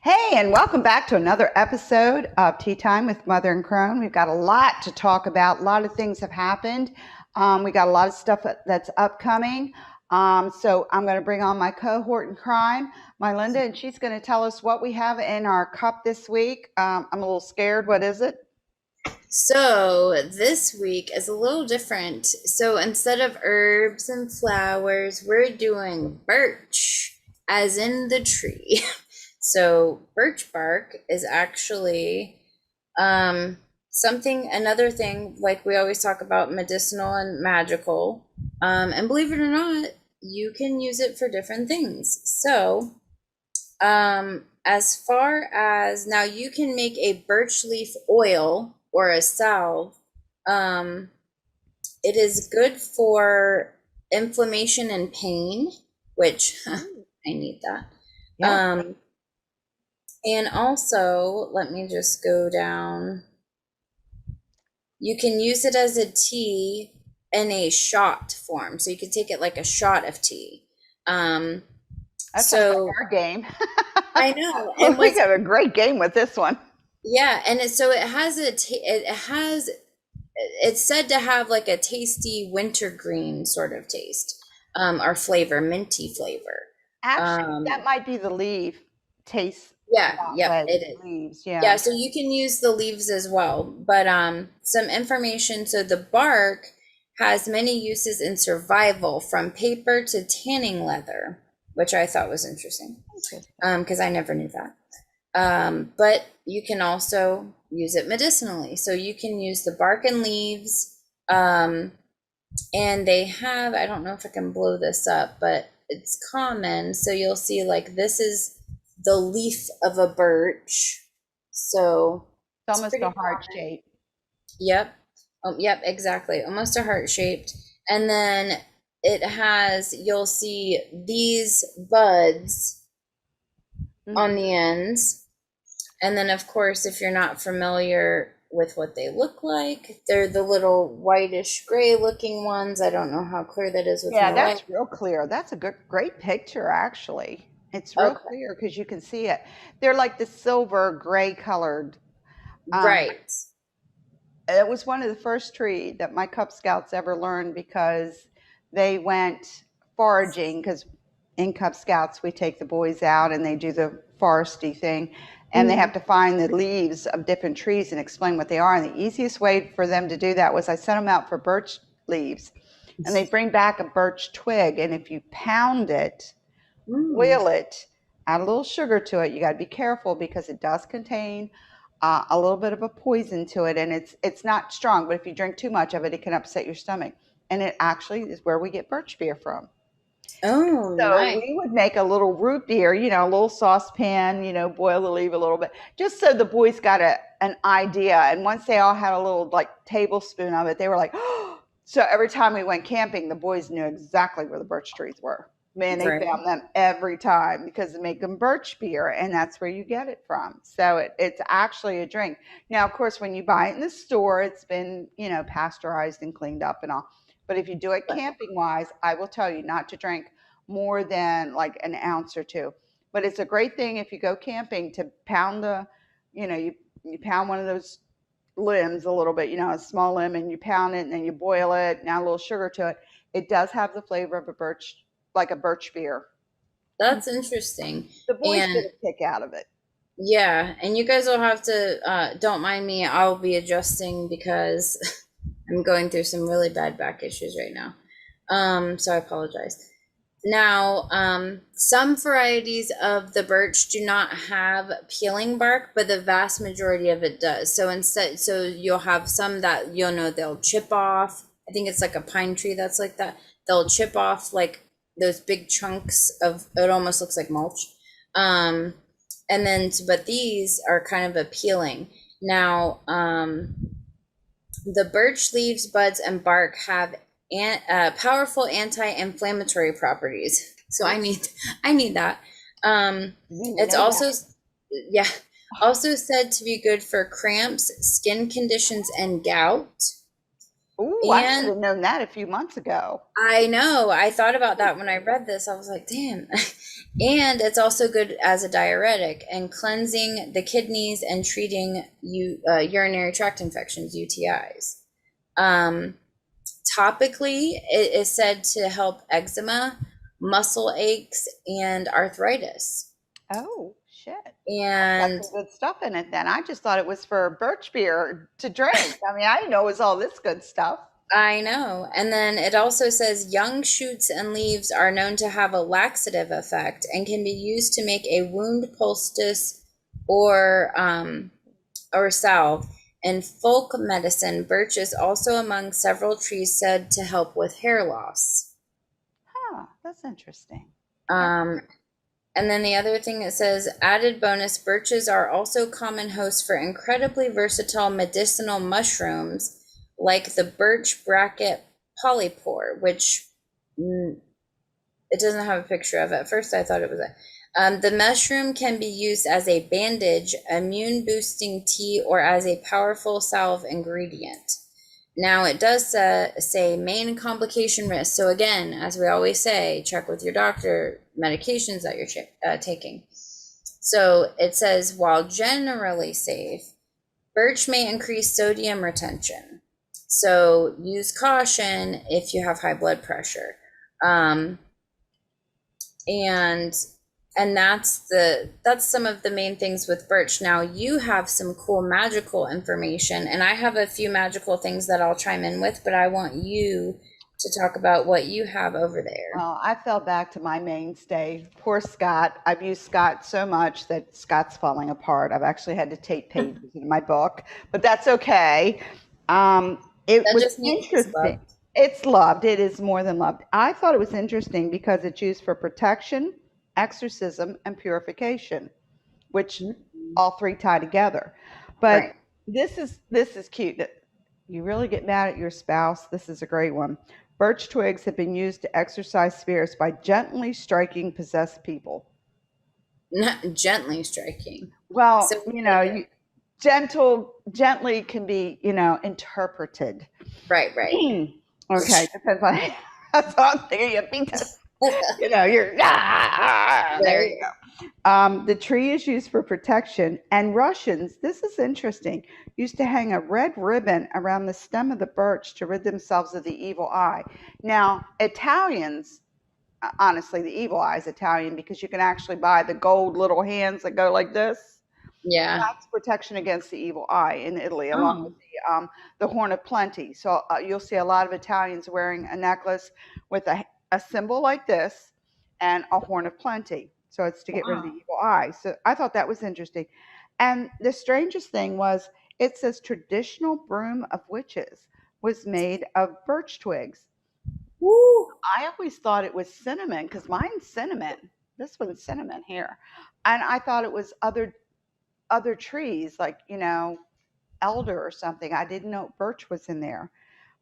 Hey, and welcome back to another episode of Tea Time with Mother and Crone. We've got a lot to talk about. A lot of things have happened. We got a lot of stuff that's upcoming. So I'm going to bring on my cohort in crime, Mylinda, and she's going to tell us what we have in our cup this week. I'm a little scared. What is it? So this week is a little different. So instead of herbs and flowers, we're doing birch, as in the tree. So birch bark is actually another thing, like we always talk about medicinal and magical. And believe it or not, you can use it for different things. So as far as now, you can make a birch leaf oil or a salve. Um, it is good for inflammation and pain, which I need that. Yeah. And also, let me just go down. You can use it as a tea in a shot form. So you can take it like a shot of tea. Um, That sounds like so our game. I know. And We what's have a great game with this one. Yeah, and so it has it's said to have like a tasty wintergreen sort of taste, or flavor, minty flavor. Actually, that Um, might be the leaf tastes yeah, that yep, way. it is. Leaves, Yeah, yeah. so you can use the leaves as well, but some information. So the bark has many uses in survival, from paper to tanning leather, which I thought was interesting, Interesting. because I never knew that. But you can also use it medicinally. So you can use the bark and leaves. And they have, I don't know if I can blow this up, but it's common. So you'll see, like, this is the leaf of a birch. So It's it's almost a pretty heart common. shape. Yep. Yep, exactly. Almost a heart shaped. And then you'll see these buds on Mhm. the ends. And then, of course, if you're not familiar with what they look like, they're the little whitish gray looking ones. I don't know how clear that is with Yeah, my light. that's real clear. That's a great picture, actually. It's real Okay. clear because you can see it. They're like the silver gray colored. Um, Right. it was one of the first tree that my Cub Scouts ever learned because they went foraging. Because in Cub Scouts we take the boys out and they do the foresty thing, and they have Mhm. to find the leaves of different trees and explain what they are. And the easiest way for them to do that was I sent them out for birch leaves, and they'd bring back a birch twig, and if you pound it, Mm. boil it, add a little sugar to it. You got to be careful because it does contain a little bit of a poison to it, and it's not strong. But if you drink too much of it, it can upset your stomach. And it actually is where we get birch beer from. Oh, So nice. we would make a little root beer, a little saucepan, boil the leaf a little bit, just so the boys got an idea. And once they all had a little like tablespoon of it, they were like, oh. So every time we went camping, the boys knew exactly where the birch trees were. Man, they Right. found them every time because they make them birch beer, and that's where you get it from. So it's actually a drink. Now, of course, when you buy it in the store, it's been, pasteurized and cleaned up and all. But if you do it camping wise, I will tell you not to drink more than like an ounce or two. But it's a great thing if you go camping to pound you pound one of those limbs a little bit, a small limb, and you pound it and then you boil it, and add a little sugar to it. It does have the flavor of a birch, like a birch beer. That's interesting. The boys get And a kick out of it. yeah, and you guys will have to, don't mind me, I'll be adjusting because I'm going through some really bad back issues right now. So I apologize. Now, some varieties of the birch do not have peeling bark, but the vast majority of it does. So you'll have some that they'll chip off. I think it's like a pine tree that's like that. They'll chip off like those big chunks of it, almost looks like mulch. Um, but these are kind of appealing. Now, the birch leaves, buds, and bark have powerful anti-inflammatory properties. So Oh, I need that. I didn't It's know that. also, yeah, also said to be good for cramps, skin conditions, and gout. Ooh, I should And have known that a few months ago. I know, I thought about that when I read this. I was like, damn. And it's also good as a diuretic and cleansing the kidneys and treating urinary tract infections, UTIs. Um, Topically, it is said to help eczema, muscle aches, and arthritis. Oh, shit. That's got And some good stuff in it then. I just thought it was for birch beer to drink. I mean, I didn't know it was all this good stuff. I know. And then it also says young shoots and leaves are known to have a laxative effect and can be used to make a wound poultice or salve. In folk medicine, birch is also among several trees said to help with hair loss. Huh, that's interesting. Never Um, and then the other thing it says added bonus birches are also common hosts for incredibly versatile medicinal mushrooms like the birch bracket polypore, which mm, it doesn't have a picture of. At first, I thought it was a. The mushroom can be used as a bandage, immune boosting tea, or as a powerful salve ingredient. Now, it does say main complication risk. So, again, as we always say, check with your doctor medications that you're taking. So, it says while generally safe, birch may increase sodium retention. So, use caution if you have high blood pressure. Um, and that's some of the main things with birch. Now you have some cool magical information, and I have a few magical things that I'll chime in with, but I want you to talk about what you have over there. Well, I fell back to my mainstay. Poor Scott. I've used Scott so much that Scott's falling apart. I've actually had to take pages in my book, but that's okay. It That was just means it's interesting. loved. It's loved. It is more than loved. I thought it was interesting because it's used for protection, exorcism, and purification, which Mhm. all three tie together. But Right. this is cute. You really get mad at your spouse. This is a great one. Birch twigs have been used to exorcise spirits by gently striking possessed people. Not gently striking. So Well, it's like a, gently can be, interpreted. right, right. Okay, depends on that's all I'm thinking. You beat the, you're there Right. you go. The tree is used for protection, and Russians, this is interesting, used to hang a red ribbon around the stem of the birch to rid themselves of the evil eye. Now, Italians, honestly, the evil eye is Italian because you can actually buy the gold little hands that go like this. Yeah. That's protection against the evil eye in Italy, along with Oh. the horn of plenty. So you'll see a lot of Italians wearing a necklace with a symbol like this and a horn of plenty. So it's to get rid of the Wow. evil eye. So I thought that was interesting. And the strangest thing was it says traditional broom of witches was made of birch twigs. Woo. I always thought it was cinnamon because mine's cinnamon. This one's cinnamon here. And I thought it was other trees like elder or something. I didn't know birch was in there.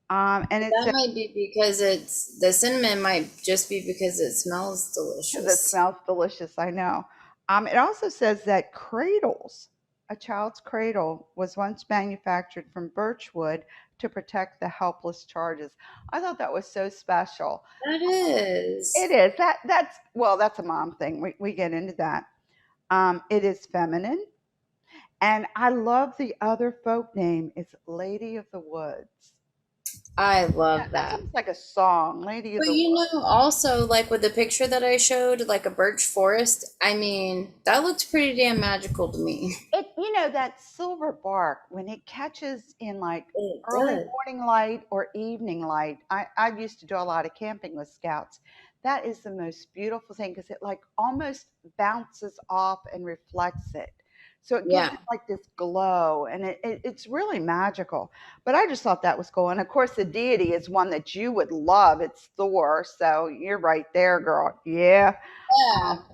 And it That says might be because it's the cinnamon might just be because it smells because it delicious. smells delicious. I know. It also says that cradles, a child's cradle, was once manufactured from birch wood to protect the helpless charges. I thought that was so special. That It is. is that's well, that's a mom thing. We get into that. It is feminine, and I love the other folk name. It's Lady of the Woods. I Yeah, love that that. sounds like a song, Lady of But the you Woods. know, also like with the picture that I showed, like a birch forest, I mean, that looks pretty damn magical to me. That silver bark when it catches in like It early does. morning light or evening light. I used to do a lot of camping with scouts. That is the most beautiful thing because it like almost bounces off and reflects it. So it gives Yeah. it like this glow and it's really magical. But I just thought that was cool. And of course, the deity is one that you would love. It's Thor. So you're right there, girl. Yeah. Yeah. Um,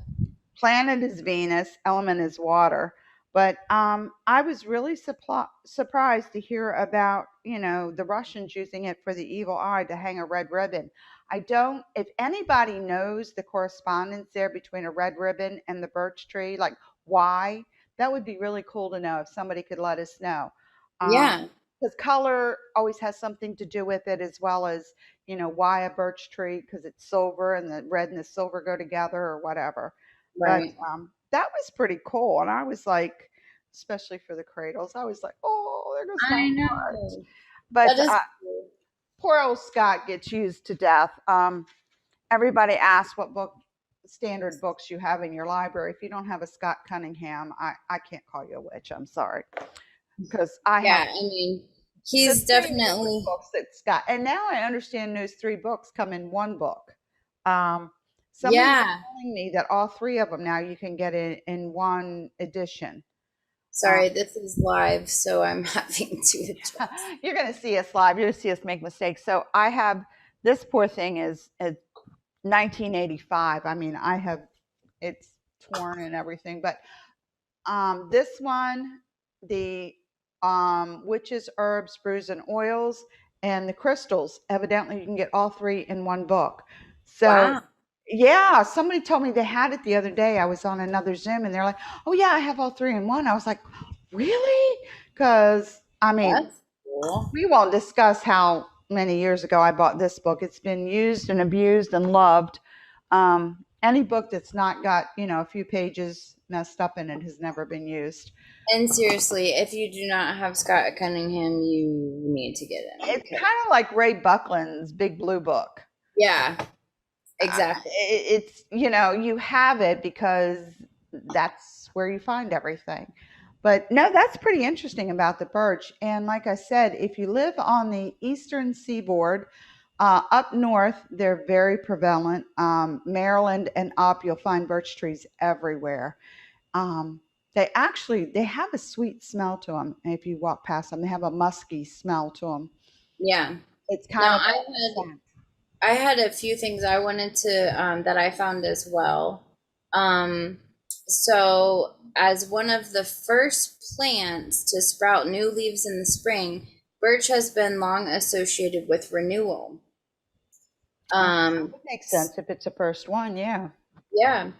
Planet is Venus, element is water. But I was really surprised to hear about, the Russians using it for the evil eye to hang a red ribbon. I don't, if anybody knows the correspondence there between a red ribbon and the birch tree, like why, that would be really cool to know if somebody could let us know. Um, Yeah. because color always has something to do with it, as well as, why a birch tree, because it's silver and the red and the silver go together or whatever. But Right. that was pretty cool. And I was like, especially for the cradles, I was like, oh, there goes my I heart. know. That But is cool. poor old Scott gets used to death. Everybody asks what standard books you have in your library. If you don't have a Scott Cunningham, I can't call you a witch. I'm sorry, because I have Yeah, I mean, the he's three oldest definitely, books that Scott, and now I understand those three books come in one book. Um, Somebody was yeah. telling me that all three of them now you can get in one edition. Um, Sorry, this is live, so I'm having to adjust. you're going to see us live. You're going to see us make mistakes. So I have this poor thing is 1985. I mean, I have it's torn and everything, but this one, the witches, herbs, brews, and oils, and the crystals. Evidently, you can get all three in one book. So, Wow, yeah, somebody told me they had it the other day. I was on another Zoom, and they're like, "Oh yeah, I have all three in one." I was like, "Really?" Because I mean, that's cool. we won't discuss how many years ago I bought this book. It's been used and abused and loved. Any book that's not got, a few pages messed up in it has never been used. And seriously, if you do not have Scott Cunningham, you need to get him It's because, kind of like Ray Buckland's Big Blue Book. yeah, exactly. It's, you have it because that's where you find everything. But no, that's pretty interesting about the birch. And like I said, if you live on the eastern seaboard, up north, they're very prevalent. Maryland and up, you'll find birch trees everywhere. Um, they have a sweet smell to them. If you walk past them, they have a musky smell to them. Yeah. It's kind Now of like scent. I had a few things I wanted to that I found as well. So as one of the first plants to sprout new leaves in the spring, birch has been long associated with renewal. That Um, would make sense if it's the first one. Yeah. yeah.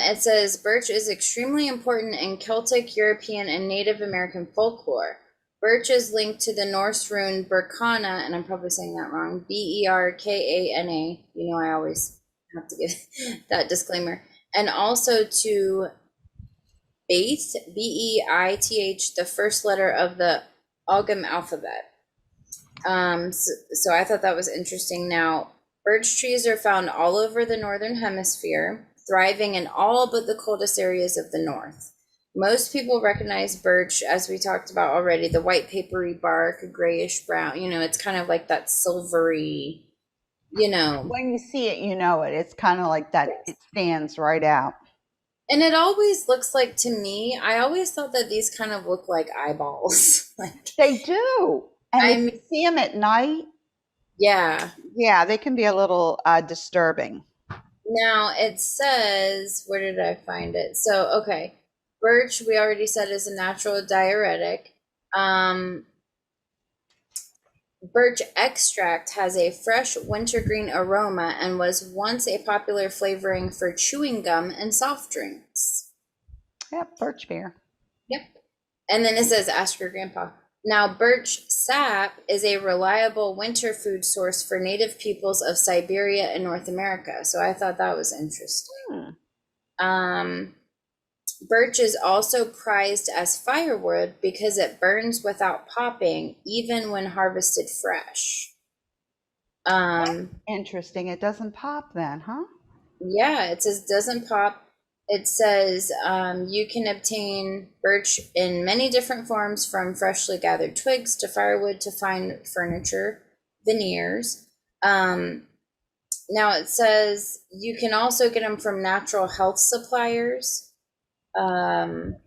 It says birch is extremely important in Celtic, European, and Native American folklore. Birch is linked to the Norse rune Berkana, and I'm probably saying that wrong. Berkana. You know, I always have to give that disclaimer. And also to Beith, Beith, the first letter of the Ogham alphabet. So I thought that was interesting. Now, birch trees are found all over the northern hemisphere, thriving in all but the coldest areas of the north. Most people recognize birch, as we talked about already, the white papery bark, grayish brown. You know, it's kind of like that silvery, you know. When you see it, you know it. It's kind of like that. It stands right out. And it always looks like to me, I always thought that these kind of look like eyeballs. Like, They do. And I if you mean, see them at night, yeah. yeah, they can be a little disturbing. Now it says, where did I find it? So, okay. Birch, we already said, is a natural diuretic. Um, Birch extract has a fresh wintergreen aroma and was once a popular flavoring for chewing gum and soft drinks. Yep, birch beer. Yep. And then it says, ask your grandpa. Now, birch sap is a reliable winter food source for native peoples of Siberia and North America. So I thought that was interesting. Hmm. Um, Birch is also prized as firewood because it burns without popping, even when harvested fresh. Um, Interesting. It doesn't pop then, huh? yeah, it says doesn't pop. It says you can obtain birch in many different forms, from freshly gathered twigs to firewood to fine furniture, veneers. Now it says you can also get them from natural health suppliers. Um,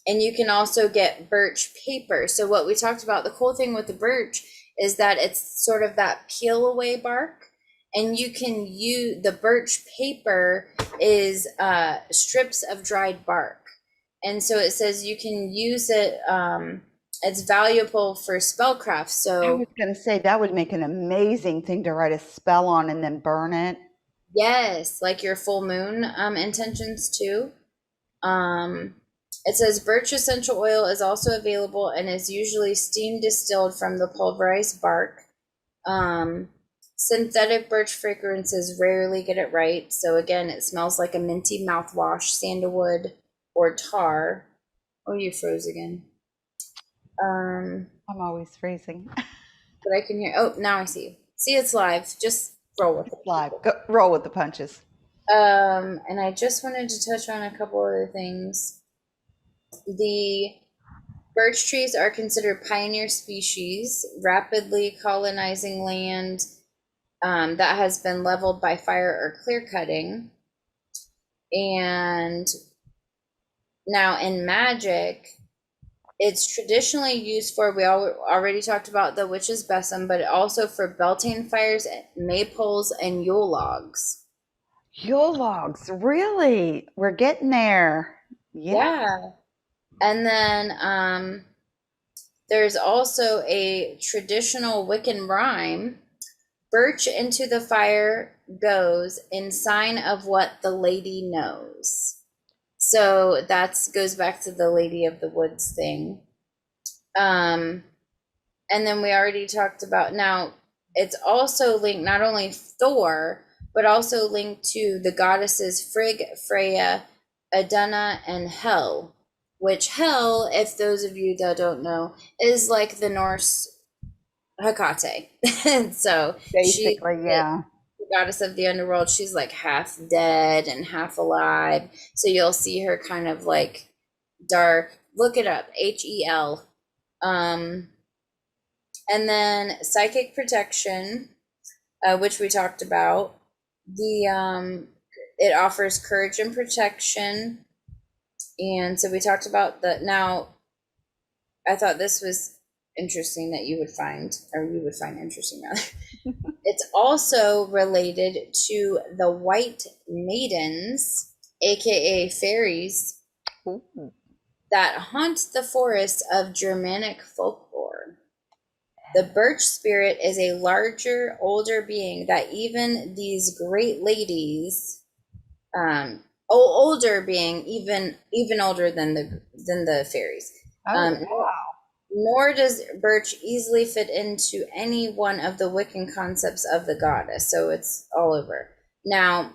and you can also get birch paper. So what we talked about, the cool thing with the birch is that it's sort of that peel away bark, and you can use the birch paper is strips of dried bark, and so it says you can use it. It's valuable for spellcraft. I So was going to say that would make an amazing thing to write a spell on and then burn it. yes, like your full moon intentions too. Um, It says birch essential oil is also available and is usually steam distilled from the pulverized bark. Um, Synthetic birch fragrances rarely get it right. So again, it smells like a minty mouthwash, sandalwood, or tar. Oh, you froze again. I'm always freezing. But I can hear. Oh, now I see you. See, it's live. Just roll with It's it, live. people. Go, roll with the punches. And I just wanted to touch on a couple other things. The birch trees are considered pioneer species, rapidly colonizing land that has been leveled by fire or clear cutting. And now in magic, it's traditionally used for, we already talked about the witch's besom, but also for beltane fires, maypoles, and Yule logs. Yule logs, really? We're getting there. Yeah. Yeah. And then there's also a traditional Wiccan rhyme. Birch into the fire goes in sign of what the lady knows. So that goes back to the Lady of the Woods thing. And then we already talked about, now it's also linked not only Thor, but also linked to the goddesses Frigg, Freya, Adana, and Hel. Which Hel, if those of you that don't know, is like the Norse Hecate. So she, Basically, yeah. the goddess of the underworld. She's like half dead and half alive. So you'll see her kind of like dark. Look it up, Hel. Um, and then psychic protection, which we talked about. It offers courage and protection, and so we talked about the. Now, I thought this was interesting that you would find, or you would find interesting rather. It's also related to the white maidens, aka fairies, Ooh. that haunt the forests of Germanic folklore. The birch spirit is a larger, older being that even these great ladies, older being even older than the fairies. Oh, Um, wow. Nor does birch easily fit into any one of the Wiccan concepts of the goddess, so it's all over. Now,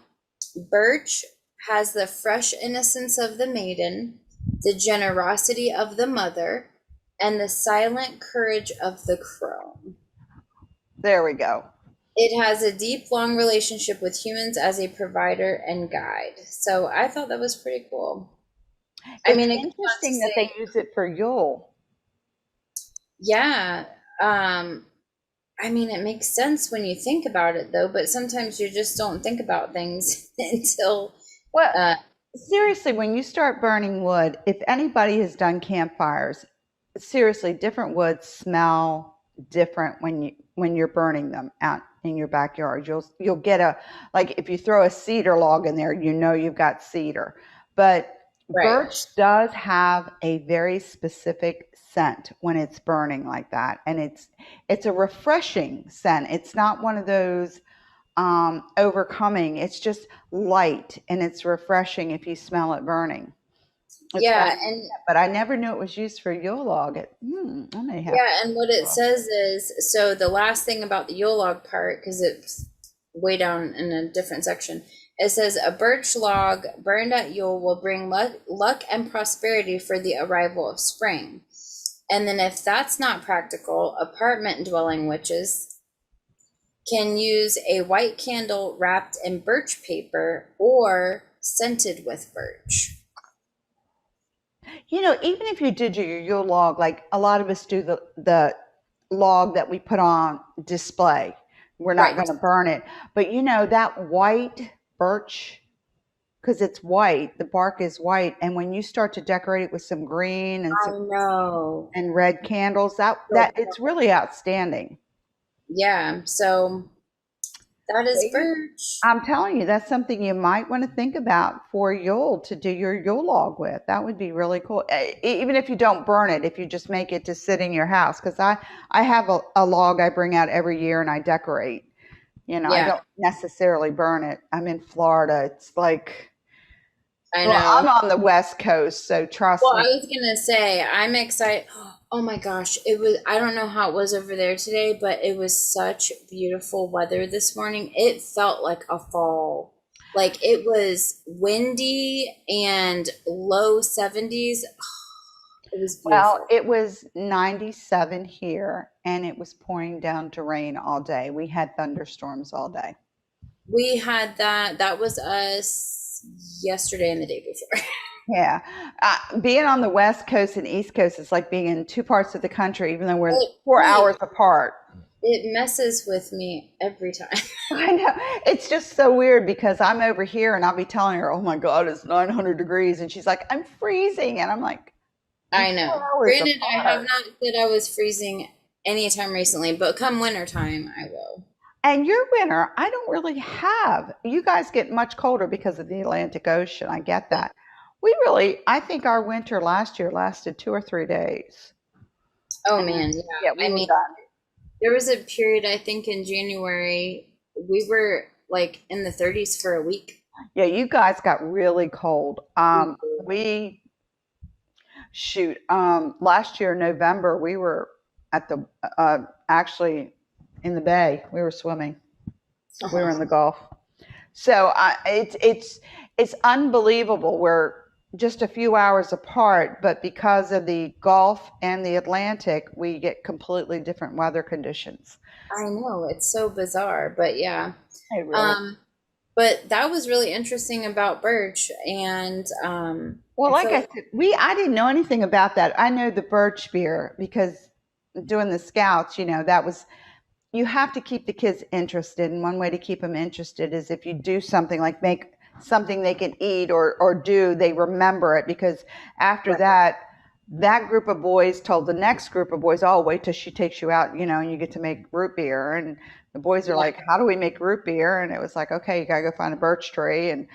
birch has the fresh innocence of the maiden, the generosity of the mother, and the silent courage of the crone. There we go. It has a deep, long relationship with humans as a provider and guide. So I thought that was pretty cool. I It's mean, it goes on to interesting that they say, use it for Yule. yeah, um, I mean, it makes sense when you think about it, though, but sometimes you just don't think about things until, Well, uh, seriously, when you start burning wood, if anybody has done campfires, seriously, different woods smell different when you're burning them out in your backyard. You'll get a, like if you throw a cedar log in there, you know you've got cedar. But right. birch does have a very specific scent when it's burning like that, and it's a refreshing scent. It's not one of those overcoming. It's just light and it's refreshing if you smell it burning. It's Yeah, funny, and but I never knew it was used for Yule log. I may have yeah, and what it says is, so the last thing about the Yule log part, because it's way down in a different section, it says a birch log burned at Yule will bring luck and prosperity for the arrival of spring. And then if that's not practical, apartment dwelling witches can use a white candle wrapped in birch paper or scented with birch. even if you did your Yule log, like a lot of us do the log that we put on display. We're not Right. going to burn it, but that white birch, because it's white, the bark is white, and when you start to decorate it with some green and I know. and red candles, that it's really outstanding. Yeah, so that is birch. I'm telling you, that's something you might want to think about for Yule to do your Yule log with. That would be really cool. Even if you don't burn it, if you just make it to sit in your house. Because I have a log I bring out every year and I decorate. I Yeah. don't necessarily burn it. I'm in Florida. It's like I Well, I'm know. on the West Coast, so trust Well, I me. was gonna say, I'm excited. Oh my gosh, it was, I don't know how it was over there today, but it was such beautiful weather this morning. It felt like a fall. Like it was windy and low 70s. It was Well, beautiful. it was 97 here and it was pouring down to rain all day. We had thunderstorms all day. We had that. That was us yesterday and the day before. Yeah. Being on the West Coast and East Coast is like being in two parts of the country, even though we're It, 4 hours wait, apart. it messes with me every time. I know. It's just so weird because I'm over here and I'll be telling her, oh my God, it's 900 degrees. And she's like, I'm freezing. And I'm like, we're I four know. hours Granted, I have apart. not said I was freezing anytime recently, but come winter time, I will. And your winter, I don't really have. You guys get much colder because of the Atlantic Ocean. I get that. We really, I think our winter last year lasted 2 or 3 days. Oh And man, yeah, yeah. we I were mean, done. there was a period I think in January we were like in the 30s for a week. Yeah, you guys got really cold. We did. We shoot. Last year, November, we were at the actually in the bay. We were swimming. We were in the Gulf. So it's unbelievable. We're just a few hours apart, but because of the Gulf and the Atlantic, we get completely different weather conditions. I know, it's so bizarre, but yeah. It really. Um, but that was really interesting about Birch, and Well, I like feel I like said, I didn't know anything about that. I know the birch beer because doing the scouts, that was you have to keep the kids interested, and one way to keep them interested is if you do something like make something they can eat or do, they remember it because after that group of boys told the next group of boys, oh, wait till she takes you out, and you get to make root beer. And the boys are yeah, like, how do we make root beer? And it was like, okay, you gotta go find a birch tree. And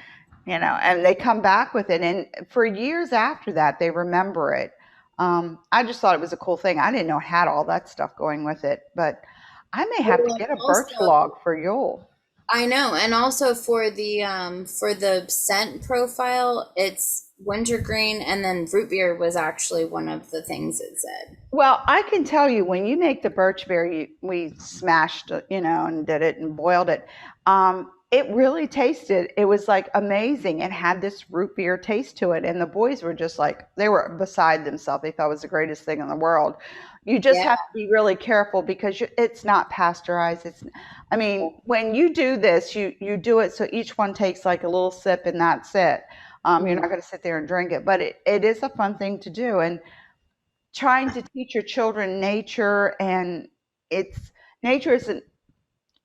and they come back with it, and for years after that they remember it. I just thought it was a cool thing. I didn't know it had all that stuff going with it, but I may have to well, and get a birch also log for Yule. I know, and also for the scent profile, it's wintergreen, and then root beer was actually one of the things it said. Well, I can tell you when you make the birch beer, we smashed it, and did it and boiled it. It really tasted. It was like amazing. It had this root beer taste to it, and the boys were just like they were beside themselves. They thought it was the greatest thing in the world. You just Yeah, have to be really careful because it's not pasteurized. I mean, when you do this, you do it so each one takes like a little sip and that's it. You're mhm, not going to sit there and drink it, but it is a fun thing to do. And trying to teach your children nature, and it's nature isn't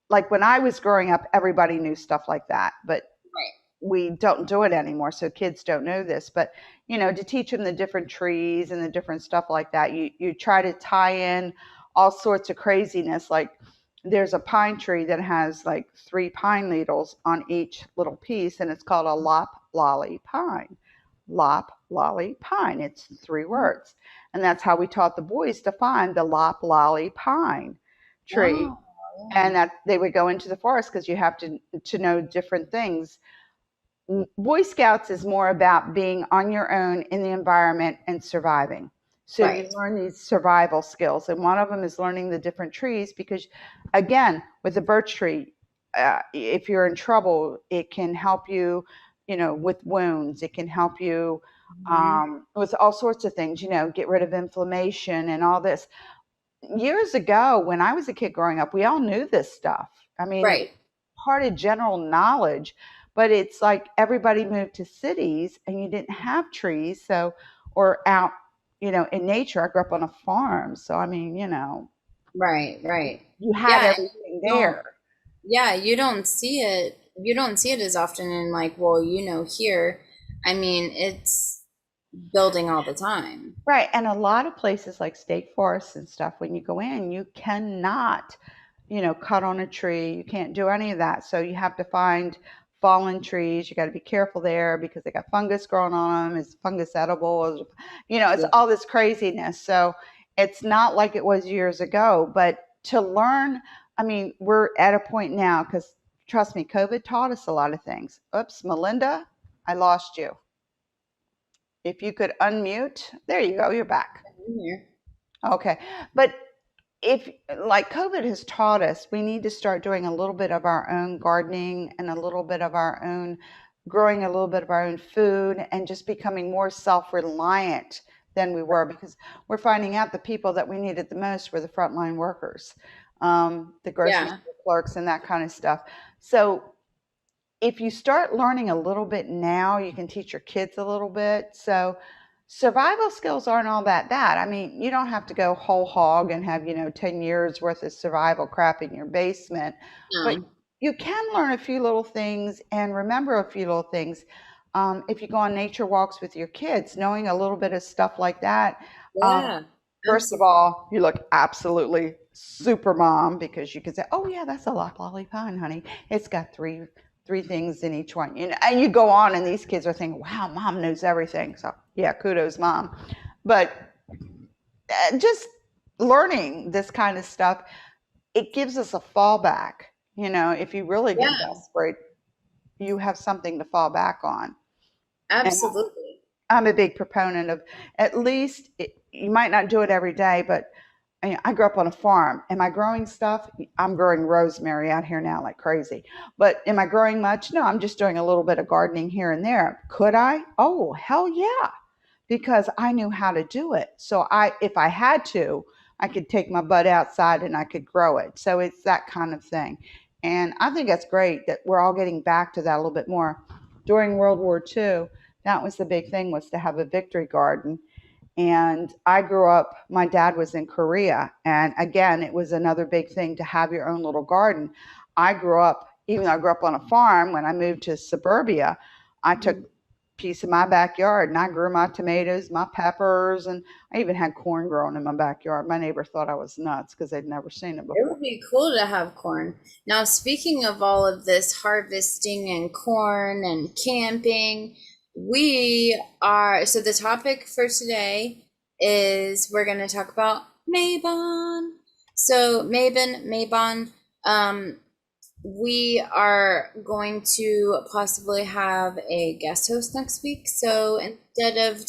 like when I was growing up everybody knew stuff like that, but right. we don't do it anymore, so kids don't know this. But to teach them the different trees and the different stuff like that, you try to tie in all sorts of craziness. Like there's a pine tree that has like three pine needles on each little piece, and it's called a loplolly pine. Loplolly pine. It's three words, and that's how we taught the boys to find the loplolly pine tree. Oh, yeah. And that they would go into the forest because you have to know different things. Boy Scouts is more about being on your own in the environment and surviving. So you Right. learn these survival skills, and one of them is learning the different trees because, again, with the birch tree, if you're in trouble, it can help you, with wounds. It can help you Mhm. with all sorts of things. Get rid of inflammation and all this. Years ago, when I was a kid growing up, we all knew this stuff. I mean, it was Right. part of general knowledge, but it's like everybody moved to cities and you didn't have trees. So, or out, in nature. I grew up on a farm. So, I mean, Right. Right. you had Yeah, and everything you don't. there. Yeah, you don't see it. You don't see it as often in like, well, here. I mean, it's building all the time. Right. And a lot of places like state forests and stuff, when you go in, you cannot, cut on a tree. You can't do any of that. So you have to find fallen trees. You got to be careful there because they got fungus growing on them. Is fungus edible? It's Yeah. all this craziness. So it's not like it was years ago. But to learn, I mean, we're at a point now because trust me, COVID taught us a lot of things. Oops, Melinda, I lost you. If you could unmute, there you go, you're back. I'm here. Okay. But if, like, COVID has taught us, we need to start doing a little bit of our own gardening and a little bit of our own growing, a little bit of our own food, and just becoming more self-reliant than we were, because we're finding out the people that we needed the most were the frontline workers, the grocery Yeah. store clerks and that kind of stuff. So if you start learning a little bit now, you can teach your kids a little bit. So survival skills aren't all that bad. I mean, you don't have to go whole hog and have, 10 years worth of survival crap in your basement, but No. you can learn a few little things and remember a few little things. If you go on nature walks with your kids, knowing a little bit of stuff like that. Um, Yeah. First of Absolutely. all, you look absolutely super mom, because you can say, "Oh yeah, that's a lollipop pine, honey. It's got three things in each one." And you go on, and these kids are thinking, "Wow, mom knows everything." So yeah, kudos, mom. But just learning this kind of stuff, it gives us a fallback. If you really get Yeah. desperate, you have something to fall back on. And Absolutely. I'm a big proponent of, at least you might not do it every day, but I grew up on a farm. Am I growing stuff? I'm growing rosemary out here now like crazy. But am I growing much? No, I'm just doing a little bit of gardening here and there. Could I? Oh, hell yeah, because I knew how to do it. So if I had to, I could take my butt outside and I could grow it. So it's that kind of thing. And I think that's great that we're all getting back to that a little bit more. During World War II, that was the big thing, was to have a victory garden. And I grew up, my dad was in Korea. And again, it was another big thing to have your own little garden. I grew up, even though I grew up on a farm, when I moved to suburbia, I took Mhm. piece of my backyard and I grew my tomatoes, my peppers, and I even had corn growing in my backyard. My neighbor thought I was nuts because they'd never seen it It before. would be cool to have corn. Now, speaking of all of this harvesting and corn and camping, we are, so the topic for today is we're going to talk about Mabon. So, Mabon, um, we are going to possibly have a guest host next week. So instead of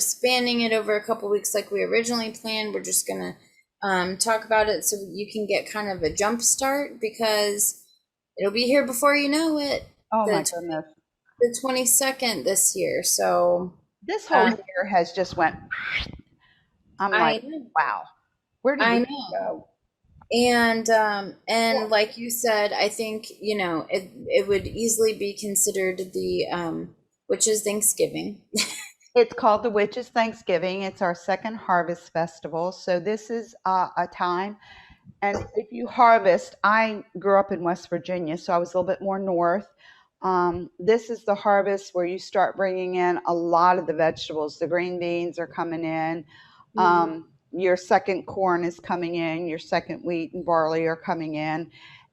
spanning it over a couple weeks like we originally planned, we're just gonna talk about it so you can get kind of a jump start because it'll be here before you know it. Oh my The goodness. the 22nd this year. So This whole uh, year has just went, I'm like, I know, wow, where did the I year know. go? And Well, like you said, I think, it would easily be considered the which is Thanksgiving. it's called the Witches Thanksgiving. It's our second harvest festival. So this is a time, and if you harvest, I grew up in West Virginia, so I was a little bit more north. This is the harvest where you start bringing in a lot of the vegetables. The green beans are coming in. Mhm. Your second corn is coming in. Your second wheat and barley are coming in.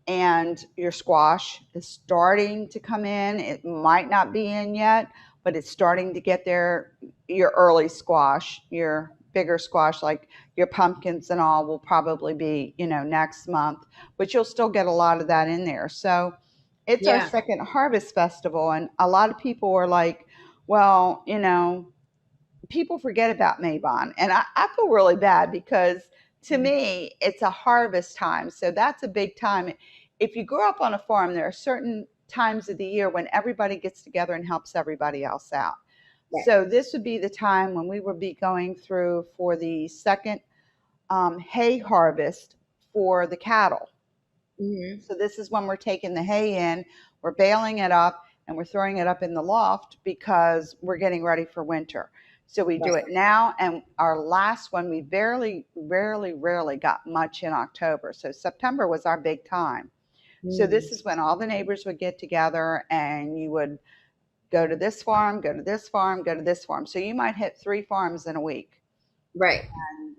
And your squash is starting to come in. It might not be in yet, but it's starting to get there. Your early squash, your bigger squash, like your pumpkins and all, will probably be, next month, but you'll still get a lot of that in there. So it's our Yeah. second harvest festival. And a lot of people are like, well, people forget about Mabon. And I feel really bad because to me, it's a harvest time. So that's a big time. If you grow up on a farm, there are certain times of the year when everybody gets together and helps everybody else out. Right. So this would be the time when we would be going through for the second hay harvest for the cattle. Hmm. So this is when we're taking the hay in, we're baling it up, and we're throwing it up in the loft because we're getting ready for winter. So we do Right. it now, and our last one, we rarely got much in October. So September was our big time. So Mm. this is when all the neighbors would get together, and you would go to this farm, go to this farm, go to this farm. So you might hit 3 farms in a week. Right.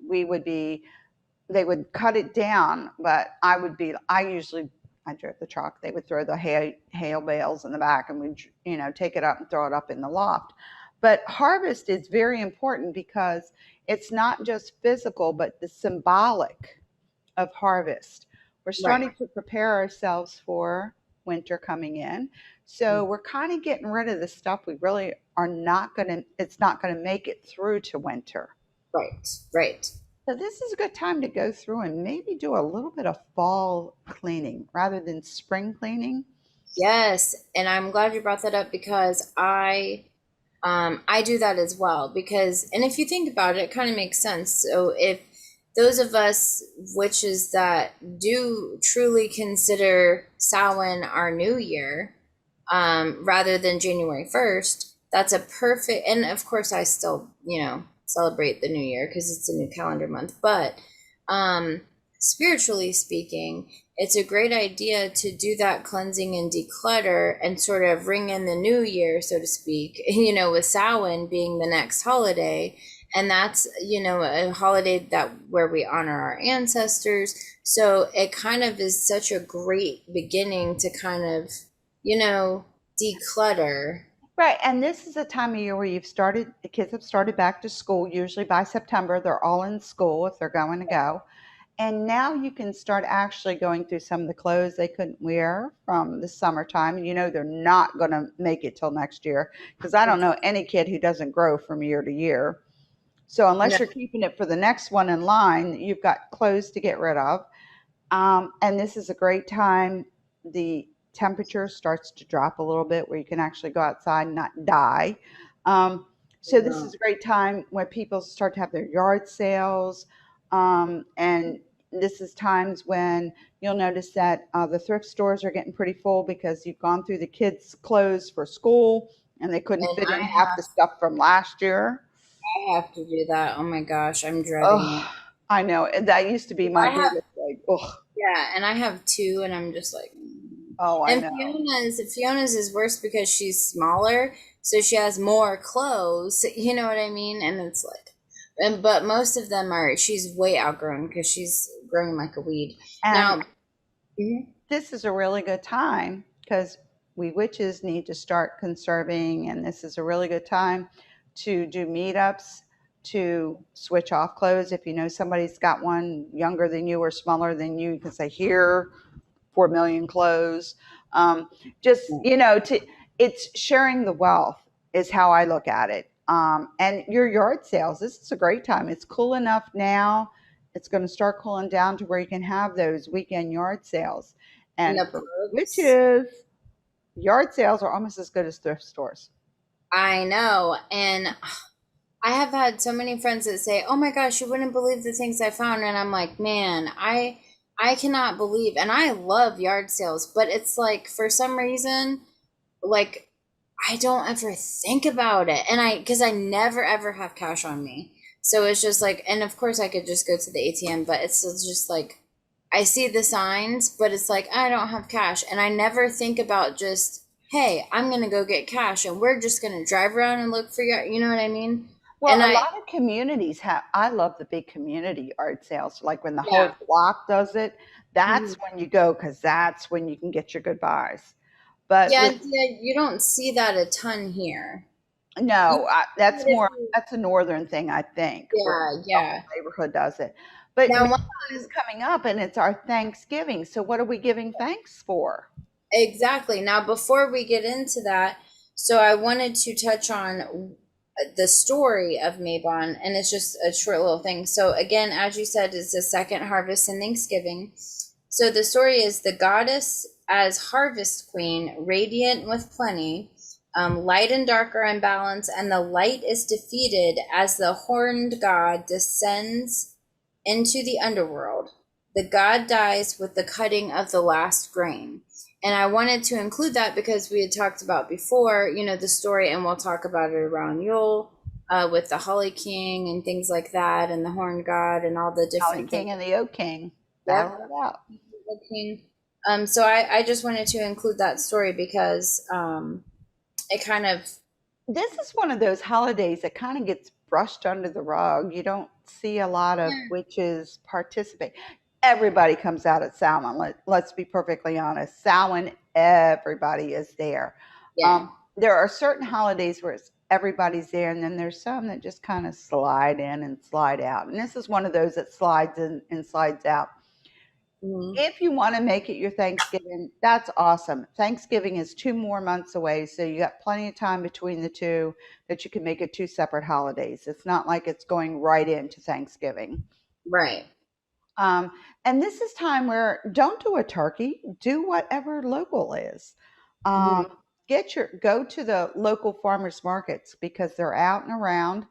We would be They would cut it down, but I drove the truck. They would throw the hail bales in the back, and we'd, take it up and throw it up in the loft. But harvest is very important because it's not just physical, but the symbolic of harvest. We're Right. starting to prepare ourselves for winter coming in. So we're kind of getting rid of the stuff we really are not going to, it's not going to make it through to winter. Right, right. So this is a good time to go through and maybe do a little bit of fall cleaning rather than spring cleaning. Yes, and I'm glad you brought that up because I do that as well because, and if you think about it, it kind of makes sense. So if those of us witches that do truly consider Samhain our new year, rather than January 1st, that's a perfect, and of course I still, celebrate the new year because it's a new calendar month, but um, spiritually speaking, it's a great idea to do that cleansing and declutter and sort of ring in the new year, so to speak, with Samhain being the next holiday. And that's, a holiday that where we honor our ancestors. So it kind of is such a great beginning to kind of, declutter. Right, and this is a time of year where the kids have started back to school. Usually by September, they're all in school if they're going to go. And now you can start actually going through some of the clothes they couldn't wear from the summertime. And they're not going to make it till next year because I don't know any kid who doesn't grow from year to year. So No, unless you're keeping it for the next one in line, you've got clothes to get rid of. And this is a great time. The temperature starts to drop a little bit where you can actually go outside and not die. So this no. is a great time when people start to have their yard sales. And this is times when you'll notice that the thrift stores are getting pretty full because you've gone through the kids' clothes for school and they couldn't And fit in half the stuff from last year. I have to do that. Oh my gosh, I'm dreading it. Oh, I know. And that used to be my I have, biggest, like, oh, yeah, and I have two, and I'm just like, oh, I and know. Fiona's is worse because she's smaller, so she has more clothes. You know what I mean? And it's like, but most of them are. She's way outgrown because she's growing like a weed And now. Mhm. this is a really good time because we witches need to start conserving, and this is a really good time to do meetups to switch off clothes. If you know somebody's got one younger than you or smaller than you can say, here, 4 million clothes. Um, just, to it's sharing the wealth is how I look at it. And your yard sales, this is a great time. It's cool enough now. It's going to start cooling down to where you can have those weekend yard sales. And And the for perks. witches, yard sales are almost as good as thrift stores. I know, and I have had so many friends that say, "Oh my gosh, you wouldn't believe the things I found," and I'm like, "Man, I cannot believe." And I love yard sales, but it's like for some reason, like I don't ever think about it, and because I never ever have cash on me, so it's just like, and of course I could just go to the ATM, but it's just like I see the signs, but it's like I don't have cash, and I never think about just, hey, I'm gonna go get cash, and we're just gonna drive around and look for you know what I mean? Well, And a I, lot of communities have, I love the big community art sales, like when the yeah. whole block does it. That's Mhm. when you go because that's when you can get your good buys. But Yeah, with yeah, you don't see that a ton here. You no, see it if you, that's a northern thing, I think, where yeah, the whole yeah. neighborhood does it. But Now, Mabon one is thing, coming up, and it's our Thanksgiving. So what are we giving thanks for? exactly. Now, before we get into that, so I wanted to touch on the story of Mabon, and it's just a short little thing. So, again, as you said, it's the second harvest in Thanksgiving. So, the story is the goddess as harvest queen, radiant with plenty. Light and dark are in balance, and the light is defeated as the horned god descends into the underworld. The god dies with the cutting of the last grain. And I wanted to include that because we had talked about before, the story, and we'll talk about it around Yule, with the Holly King and things like that, and the Horn God, and all the Holly different things. King and the Oak King. Yep. Battle it out. The King. So I just wanted to include that story because it kind of, This is one of those holidays that kind of gets brushed under the rug. You don't see a lot of yeah, witches participate. Everybody comes out at Samhain. Let's be perfectly honest. Samhain, everybody is there. yeah. There are certain holidays where everybody's there, and then there's some that just kind of slide in and slide out. And this is one of those that slides in and slides out. Mhm. If you want to make it your Thanksgiving, that's awesome. Thanksgiving is 2 more months away, so you got plenty of time between the two that you can make it two separate holidays. It's not like it's going right into Thanksgiving. Right. Um, and this is time where don't do a turkey, do whatever local is. Mhm. Go to the local farmers markets because they're out and around.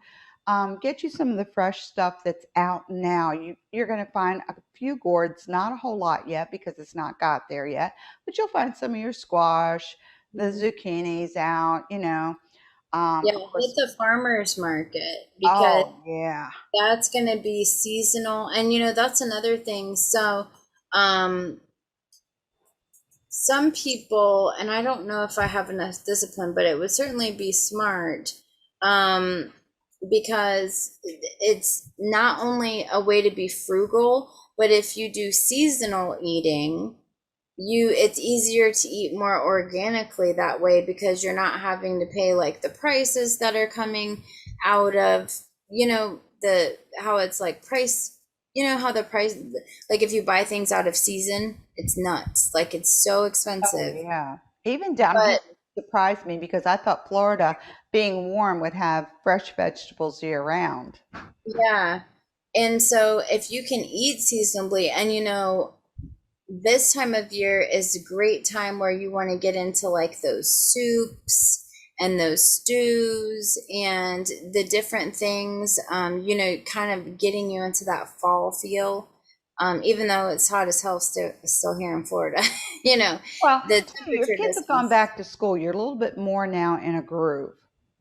Get you some of the fresh stuff that's out now. You're going to find a few gourds, not a whole lot yet because it's not got there yet, but you'll find some of your squash, the Mhm. zucchinis out. Yeah, Of hit course. the farmer's market because Oh yeah. that's going to be seasonal. And that's another thing. So, um, some people, and I don't know if I have enough discipline, but it would certainly be smart, um, because it's not only a way to be frugal, but if you do seasonal eating, it's easier to eat more organically that way because you're not having to pay like the prices that are coming out of the how it's like price, how the price, like if you buy things out of season, it's nuts, like it's so Oh, expensive. yeah. Even down here But it surprised me because I thought Florida, being warm, would have fresh vegetables year round. yeah, and so if you can eat seasonably, and this time of year is a great time where you want to get into like those soups and those stews and the different things, kind of getting you into that fall feel. Even though it's hot as hell still here in Florida, Well, the too, your temperature kids have doesn't. gone back to school. You're a little bit more now in a groove.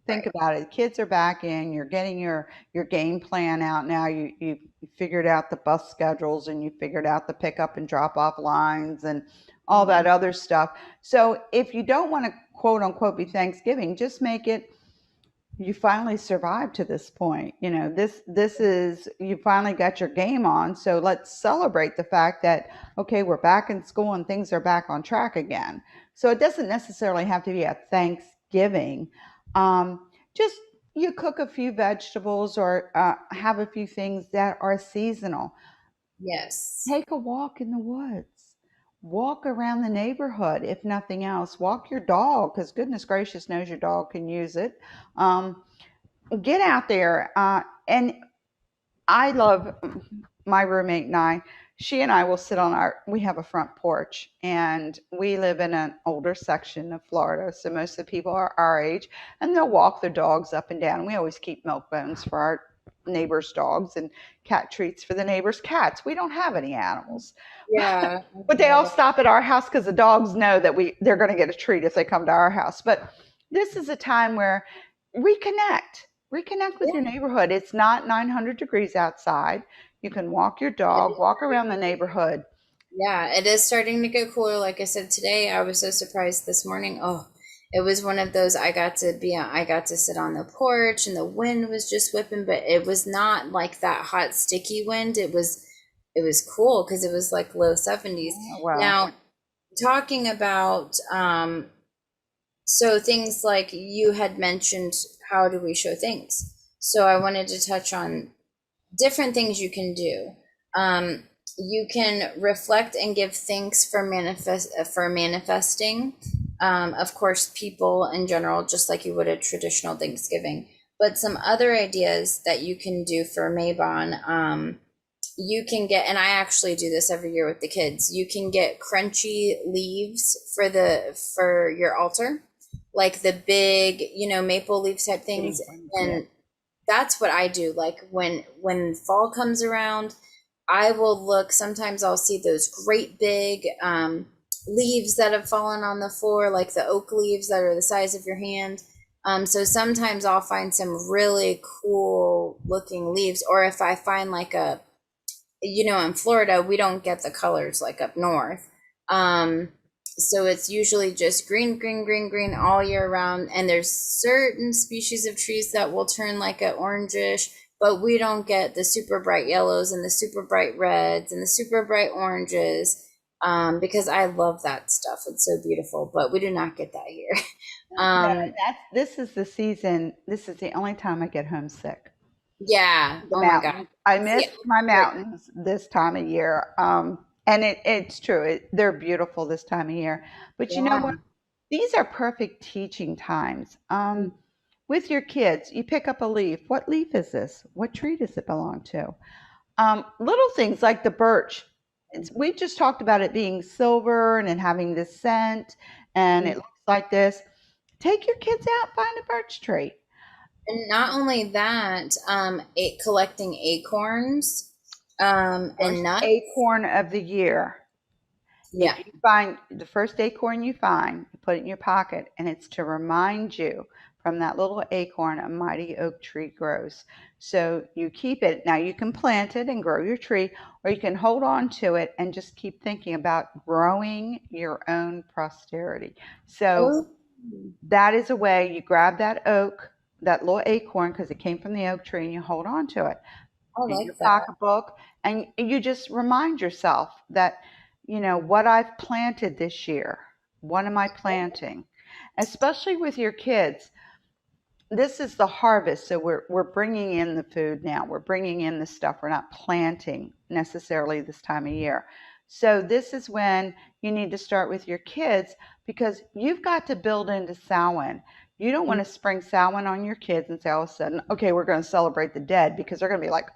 Think Right. about it. Kids are back in. You're getting your game plan out now. You figured out the bus schedules and you figured out the pickup and drop off lines and all that Mhm. other stuff. So if you don't want to quote unquote be Thanksgiving, just make it you finally survived to this point. This is you finally got your game on. So let's celebrate the fact that okay, we're back in school and things are back on track again. So it doesn't necessarily have to be a Thanksgiving. Just you cook a few vegetables or have a few things that are seasonal. Yes. Take a walk in the woods. Walk around the neighborhood, if nothing else. Walk your dog, because goodness gracious knows your dog can use it. Um, get out there. And I love my roommate and I. She and I will sit on we have a front porch and we live in an older section of Florida. So most of the people are our age and they'll walk their dogs up and down. We always keep milk bones for our neighbors' dogs and cat treats for the neighbors' cats. We don't have any animals. Yeah. But they all stop at our house because the dogs know that they're going to get a treat if they come to our house. But this is a time where reconnect with your Yeah. neighborhood. It's not 900 degrees outside. You can walk your dog, walk around the neighborhood. Yeah, it is starting to get cooler. Like I said today, I was so surprised this morning. Oh, it was one of those I got to sit on the porch and the wind was just whipping, but it was not like that hot, sticky wind. It was cool because it was like low 70s. Oh, well, Now, talking about so things like you had mentioned, how do we show things? So I wanted to touch on different things you can do. Um, you can reflect and give thanks for manifesting. Of course, people in general, just like you would a traditional Thanksgiving. But some other ideas that you can do for Mabon, you can get, and I actually do this every year with the kids. You can get crunchy leaves for your altar, like the big, maple leaf type things, big ones, yeah. and that's what I do. Like when fall comes around, I will look. Sometimes I'll see those great big leaves that have fallen on the floor, like the oak leaves that are the size of your hand. So sometimes I'll find some really cool looking leaves, or if I find like in Florida, we don't get the colors like up north. So it's usually just green, green, green, green all year round. And there's certain species of trees that will turn like a orangish, but we don't get the super bright yellows and the super bright reds and the super bright oranges. Because I love that stuff. It's so beautiful, but we do not get that here. No, Um, this is the season. This is the only time I get homesick. yeah. The Oh my God. mountains. I See, miss my right. mountains this time of year. And it's true. They're beautiful this time of year. But you know Yeah. what? These are perfect teaching times. With your kids, you pick up a leaf. What leaf is this? What tree does it belong to? Little things like the birch. We just talked about it being silver and it having this scent, and it Mhm. looks like this. Take your kids out, find a birch tree. And not only that, collecting acorns, and First nuts. acorn of the year. Yeah. If you find the first acorn you find, you put it in your pocket, and it's to remind you from that little acorn a mighty oak tree grows. So you keep it. Now you can plant it and grow your tree, or you can hold on to it and just keep thinking about growing your own posterity. So Oh, that is a way you grab that oak, that little acorn, because it came from the oak tree, and you hold on to it I in your like that. pocketbook, and you just remind yourself that, what I've planted this year. What am I planting? Especially with your kids, this is the harvest, so we're bringing in the food now. We're bringing in the stuff. We're not planting necessarily this time of year. So this is when you need to start with your kids, because you've got to build into Samhain. You don't want to spring Samhain on your kids and say all of a sudden, okay, we're going to celebrate the dead, because they're going to be like,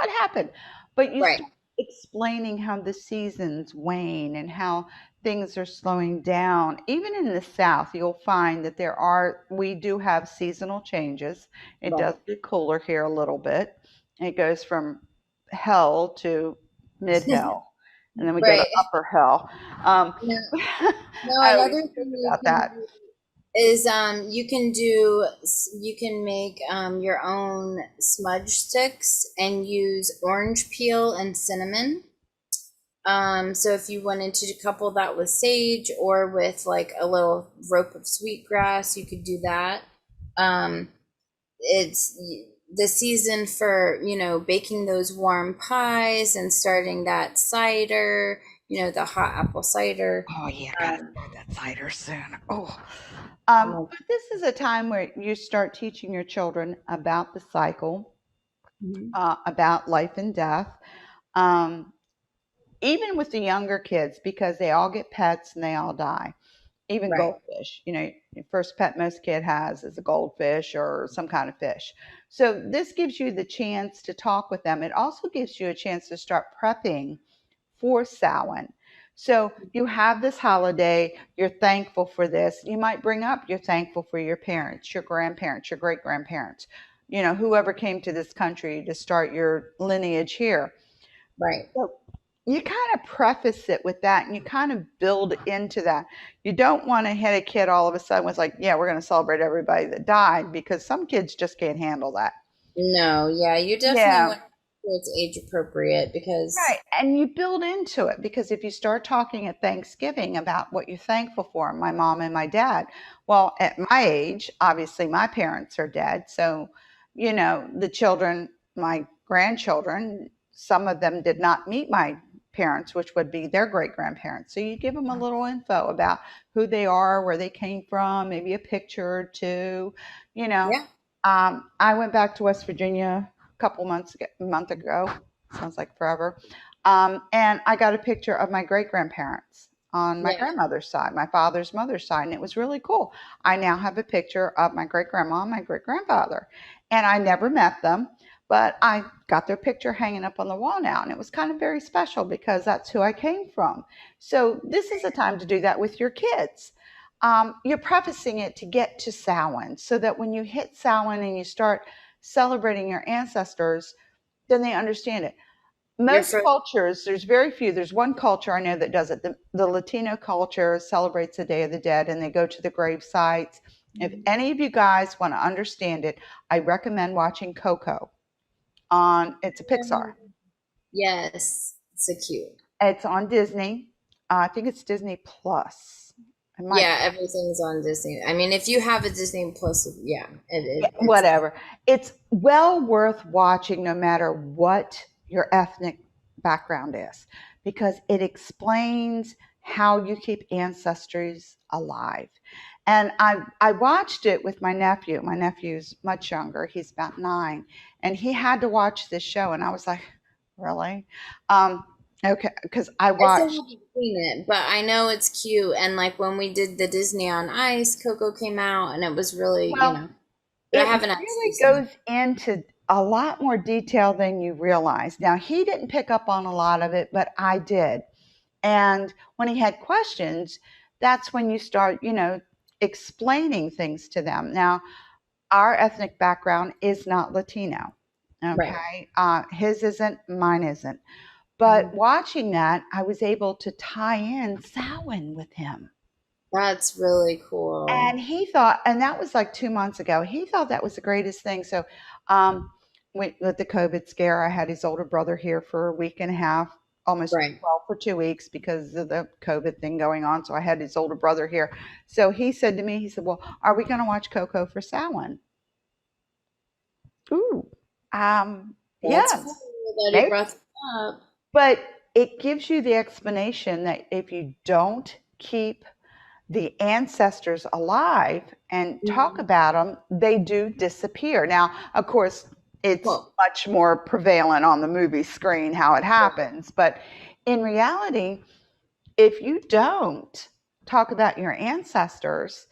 what happened? But you Right. start explaining how the seasons wane and how things are slowing down. Even in the South, you'll find that we do have seasonal changes. It does Right. get cooler here a little bit. It goes from hell to mid hell, and then we go to Right. upper hell. Now, now I always another joke thing you about can that. do is you can make your own smudge sticks and use orange peel and cinnamon. So if you wanted to couple that with sage or with like a little rope of sweetgrass, you could do that. Um, it's the season for, baking those warm pies and starting that cider, the hot apple cider. Oh yeah, gotta Um, start that cider soon. Oh, oh, but this is a time where you start teaching your children about the cycle, mhm. about life and death. Um, Even with the younger kids, because they all get pets and they all die. Even Right. goldfish, your first pet most kid has is a goldfish or some kind of fish. So this gives you the chance to talk with them. It also gives you a chance to start prepping for Samhain. So you have this holiday, you're thankful for this. You might bring up you're thankful for your parents, your grandparents, your great grandparents, whoever came to this country to start your lineage here. Right. So you kind of preface it with that, and you kind of build into that. You don't want to hit a kid all of a sudden with like, yeah, we're going to celebrate everybody that died, because some kids just can't handle that. No, yeah, you definitely Yeah. want it's age appropriate because Right. And you build into it, because if you start talking at Thanksgiving about what you're thankful for, my mom and my dad, well, at my age, obviously my parents are dead. So, the children, my grandchildren, some of them did not meet my parents, which would be their great grandparents. So you give them a little info about who they are, where they came from, maybe a picture or two, you know. yeah, I went back to West Virginia a month ago. Sounds like forever. And I got a picture of my great grandparents on my yeah, grandmother's side, my father's mother's side, and it was really cool. I now have a picture of my great grandma and my great grandfather, and I never met them, but I got their picture hanging up on the wall now, and it was kind of very special because that's who I came from. So this is a time to do that with your kids. You're prefacing it to get to Samhain, so that when you hit Samhain and you start celebrating your ancestors, then they understand it. your Most first. cultures, there's very few. There's one culture I know that does it. The Latino culture celebrates the Day of the Dead, and they go to the grave sites. If any of you guys want to understand it, I recommend watching Coco. It's a Pixar. Yes, so cute. It's on Disney. I think it's Disney Plus. It might Yeah, everything's on Disney. I mean, if you have a Disney Plus, yeah, Yeah, it's whatever. It's well worth watching no matter what your ethnic background is, because it explains how you keep ancestries alive. And I watched it with my nephew. My nephew's much younger. He's about 9, and he had to watch this show, and I was like, really? Okay, because I I still watched. haven't seen it, but I know it's cute. And like when we did the Disney on Ice, Coco came out, and it was really, Well, but I it haven't actually really seen goes into a lot more detail than you realize. Now, he didn't pick up on a lot of it, but I did. And when he had questions, that's when you start, explaining things to them. Now, our ethnic background is not Latino. it. Right. Okay. His isn't, mine isn't. But Mhm. watching that, I was able to tie in Samhain with him. That's really cool. And he thought, and that was like 2 months ago, he thought that was the greatest thing. So, with the COVID scare, I had his older brother here for a week and a half, almost, Right. well, for 2 weeks because of the COVID thing going on. So I had his older brother here. So he said to me, he said, "Well, are we going to watch Coco for Samhain?" Ooh, That's cool yes, that he maybe. brought that up. But it gives you the explanation that if you don't keep the ancestors alive and talk Mhm. about them, they do disappear. Now, of course, it's Well, much more prevalent on the movie screen how it happens, but in reality, if you don't talk about your ancestors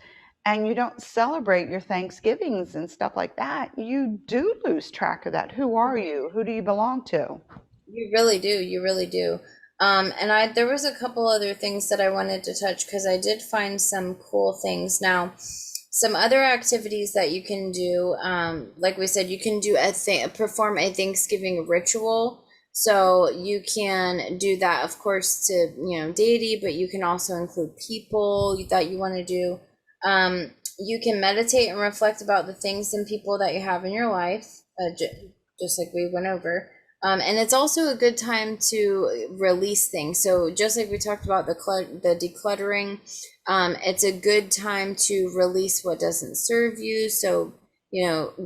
and you don't celebrate your Thanksgivings and stuff like that, you do lose track of that. Who are you? Who do you belong to? you really do. You really do. And there was a couple other things that I wanted to touch because I did find some cool things. Now, some other activities that you can do, like we said, you can do perform a Thanksgiving ritual. So you can do that, of course, to deity, but you can also include people that you want to do. You can meditate and reflect about the things and people that you have in your life, just like we went over. And it's also a good time to release things. So just like we talked about the decluttering, it's a good time to release what doesn't serve you. So,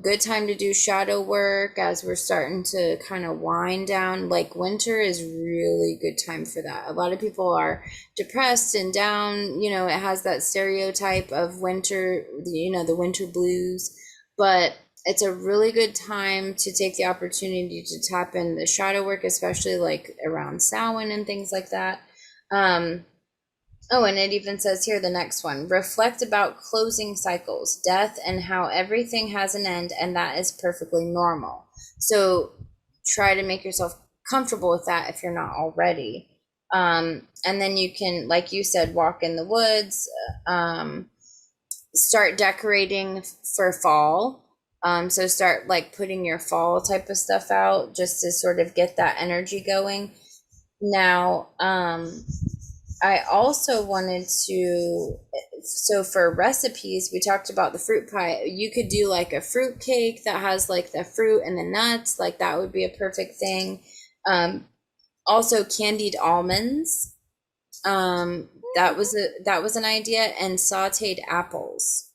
good time to do shadow work as we're starting to kind of wind down. Like winter is really good time for that. A lot of people are depressed and down. It has that stereotype of winter, the winter blues, but it's a really good time to take the opportunity to tap in the shadow work, especially like around Samhain and things like that. Um, Oh, and it even says here the next one, reflect about closing cycles, death, and how everything has an end, and that is perfectly normal. So try to make yourself comfortable with that if you're not already. And then you can, like you said, walk in the woods, start decorating for fall. So start like putting your fall type of stuff out just to sort of get that energy going. Now, I also wanted to, so for recipes, we talked about the fruit pie. You could do like a fruit cake that has like the fruit and the nuts, like that would be a perfect thing. Um, Also candied almonds. That was an idea, and sauteed apples.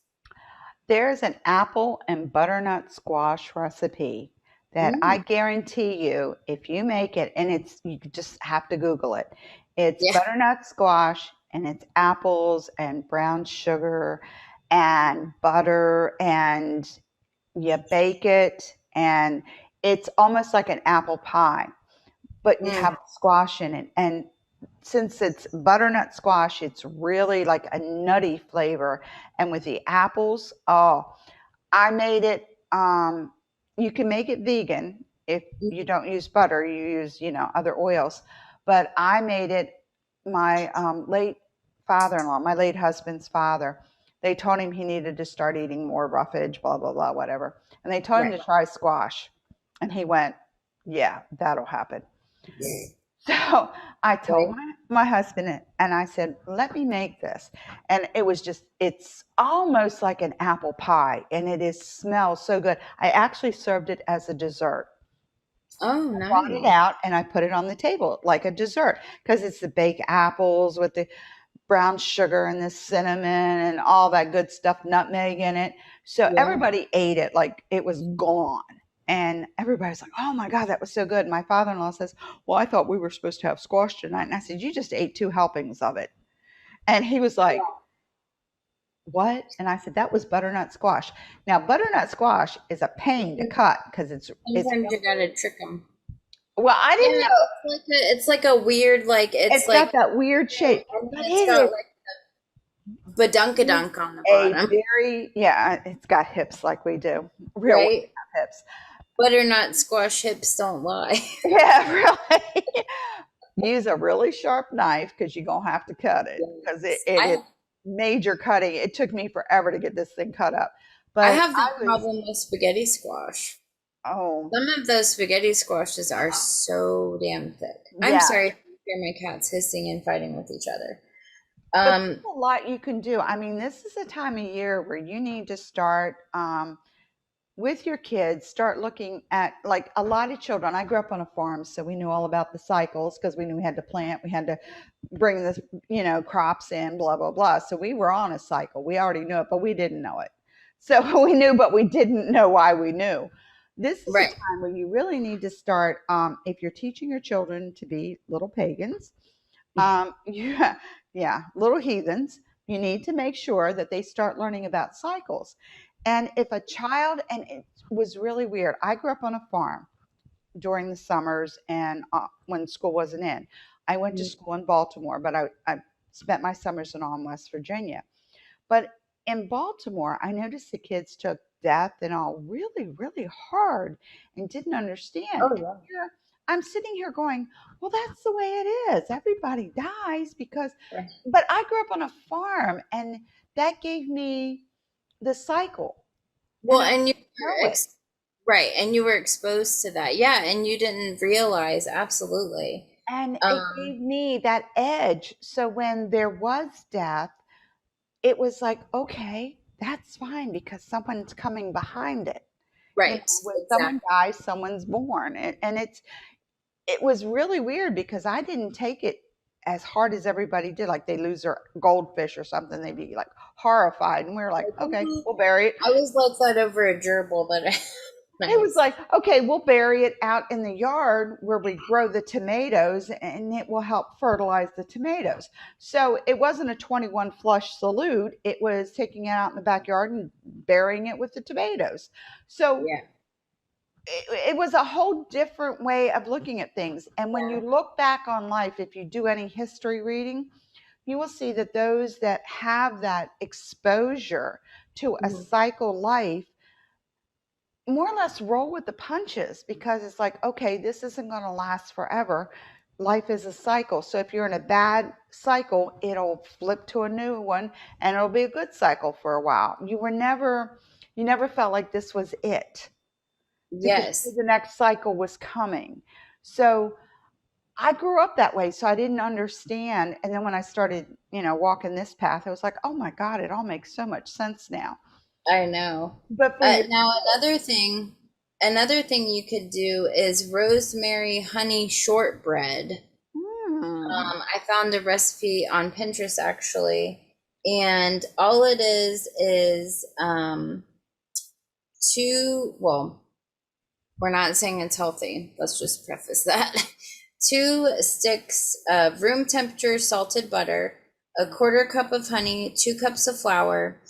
There's an apple and butternut squash recipe that I Mm, guarantee you, if you make it, and you just have to Google it. It's yeah. butternut squash and it's apples and brown sugar and butter, and you bake it, and it's almost like an apple pie, but you Mm, have squash in it. And since it's butternut squash, it's really like a nutty flavor. And with the apples, oh, I made it. You can make it vegan if you don't use butter. You use, other oils. But I made it. My late father-in-law, my late husband's father, they told him he needed to start eating more roughage, blah blah blah, whatever. And they told him right. to try squash, and he went, "Yeah, that'll happen." So I told Right. my husband, and I said, let me make this. And it's almost like an apple pie, and smells so good. I actually served it as a dessert. Oh, Brought it nice. out and I put it on the table like a dessert because it's the baked apples with the brown sugar and the cinnamon and all that good stuff, nutmeg in it. So Yeah. everybody ate it like it was gone. And everybody's like, oh my God, that was so good. My father in law says, well, I thought we were supposed to have squash tonight. And I said, you just ate 2 helpings of it. And he was like, what? And I said, that was butternut squash. Now, butternut squash is a pain to cut because it's Sometimes you gotta trick them. Well, I Yeah, didn't know. it's like a weird like it's It's like got that weird shape, and then but it's it got is like badunkadunk on the a bottom, very, yeah, it's got hips like we do. Real women right? have hips. Butternut squash hips don't lie. Yeah, really. Use a really sharp knife because you're going to have to cut it because Yes. it is major cutting. It took me forever to get this thing cut up. I But have that I was, problem with spaghetti squash. oh, Some of those spaghetti squashes are so damn thick. I'm yeah. sorry if you hear my cats hissing and fighting with each other. But there's a lot you can do. I mean, this is a time of year where you need to start with your kids, start looking at like a lot of children. I grew up on a farm, so we knew all about the cycles because we knew we had to plant, we had to bring the crops in, blah blah blah. So we were on a cycle. We already knew it, but we didn't know it. So we knew, but we didn't know why we knew. This is a Right. time where you really need to start. If you're teaching your children to be little pagans, yeah, yeah, little heathens, you need to make sure that they start learning about cycles. And if a child, and it was really weird, I grew up on a farm during the summers and when school wasn't in. I went to school in Baltimore, but I spent my summers in all in West Virginia. But in Baltimore, I noticed the kids took death and all really, really hard and didn't understand. Oh And yeah. here, I'm sitting here going, well, that's the way it is. Everybody dies because, Right. but I grew up on a farm and that gave me the cycle and Well, I and you know were it. right, and you were exposed to that. Yeah, and you didn't realize absolutely. And it Um, gave me that edge. So when there was death, it was like, okay, that's fine because someone's coming behind it. right, When someone exactly. dies, someone's born. And it was really weird because I didn't take it as hard as everybody did. Like they lose their goldfish or something, they'd be like horrified. And we were like, Like, okay, we'll bury it. I was like that over a gerbil, but It was nice. like, okay, we'll bury it out in the yard where we grow the tomatoes and it will help fertilize the tomatoes. So it wasn't a 21 flush salute. It was taking it out in the backyard and burying it with the tomatoes. So Yeah. it was a whole different way of looking at things. And when you look back on life, if you do any history reading, you will see that those that have that exposure to a Mhm. cycle life more or less roll with the punches because it's like, okay, this isn't going to last forever. Life is a cycle. So if you're in a bad cycle, it'll flip to a new one and it'll be a good cycle for a while. You never felt like this was it because you knew Yes, the next cycle was coming. So I grew up that way, so I didn't understand. And then when I started, walking this path, I was like, oh my God, it all makes so much sense now. I know. But for your Now kids, another thing you could do is rosemary honey shortbread. hmm, I found a recipe on Pinterest actually, and all it is two. Well, we're not saying it's healthy. Let's just preface that. 2 sticks of room temperature salted butter, a quarter cup of honey, 2 cups of flour,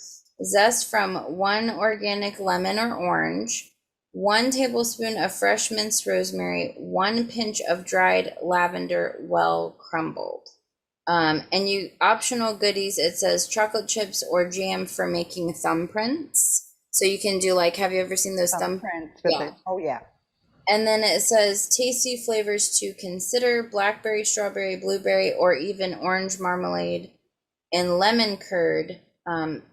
zest from one organic lemon or orange, 1 tablespoon of fresh minced rosemary, 1 pinch of dried lavender, well crumbled. And you optional goodies, it says chocolate chips or jam for making thumbprints. So you can do like, have you ever seen those thumb? thumbprints with Yeah. it. Oh yeah. And then it says tasty flavors to consider blackberry, strawberry, blueberry, or even orange marmalade and lemon curd.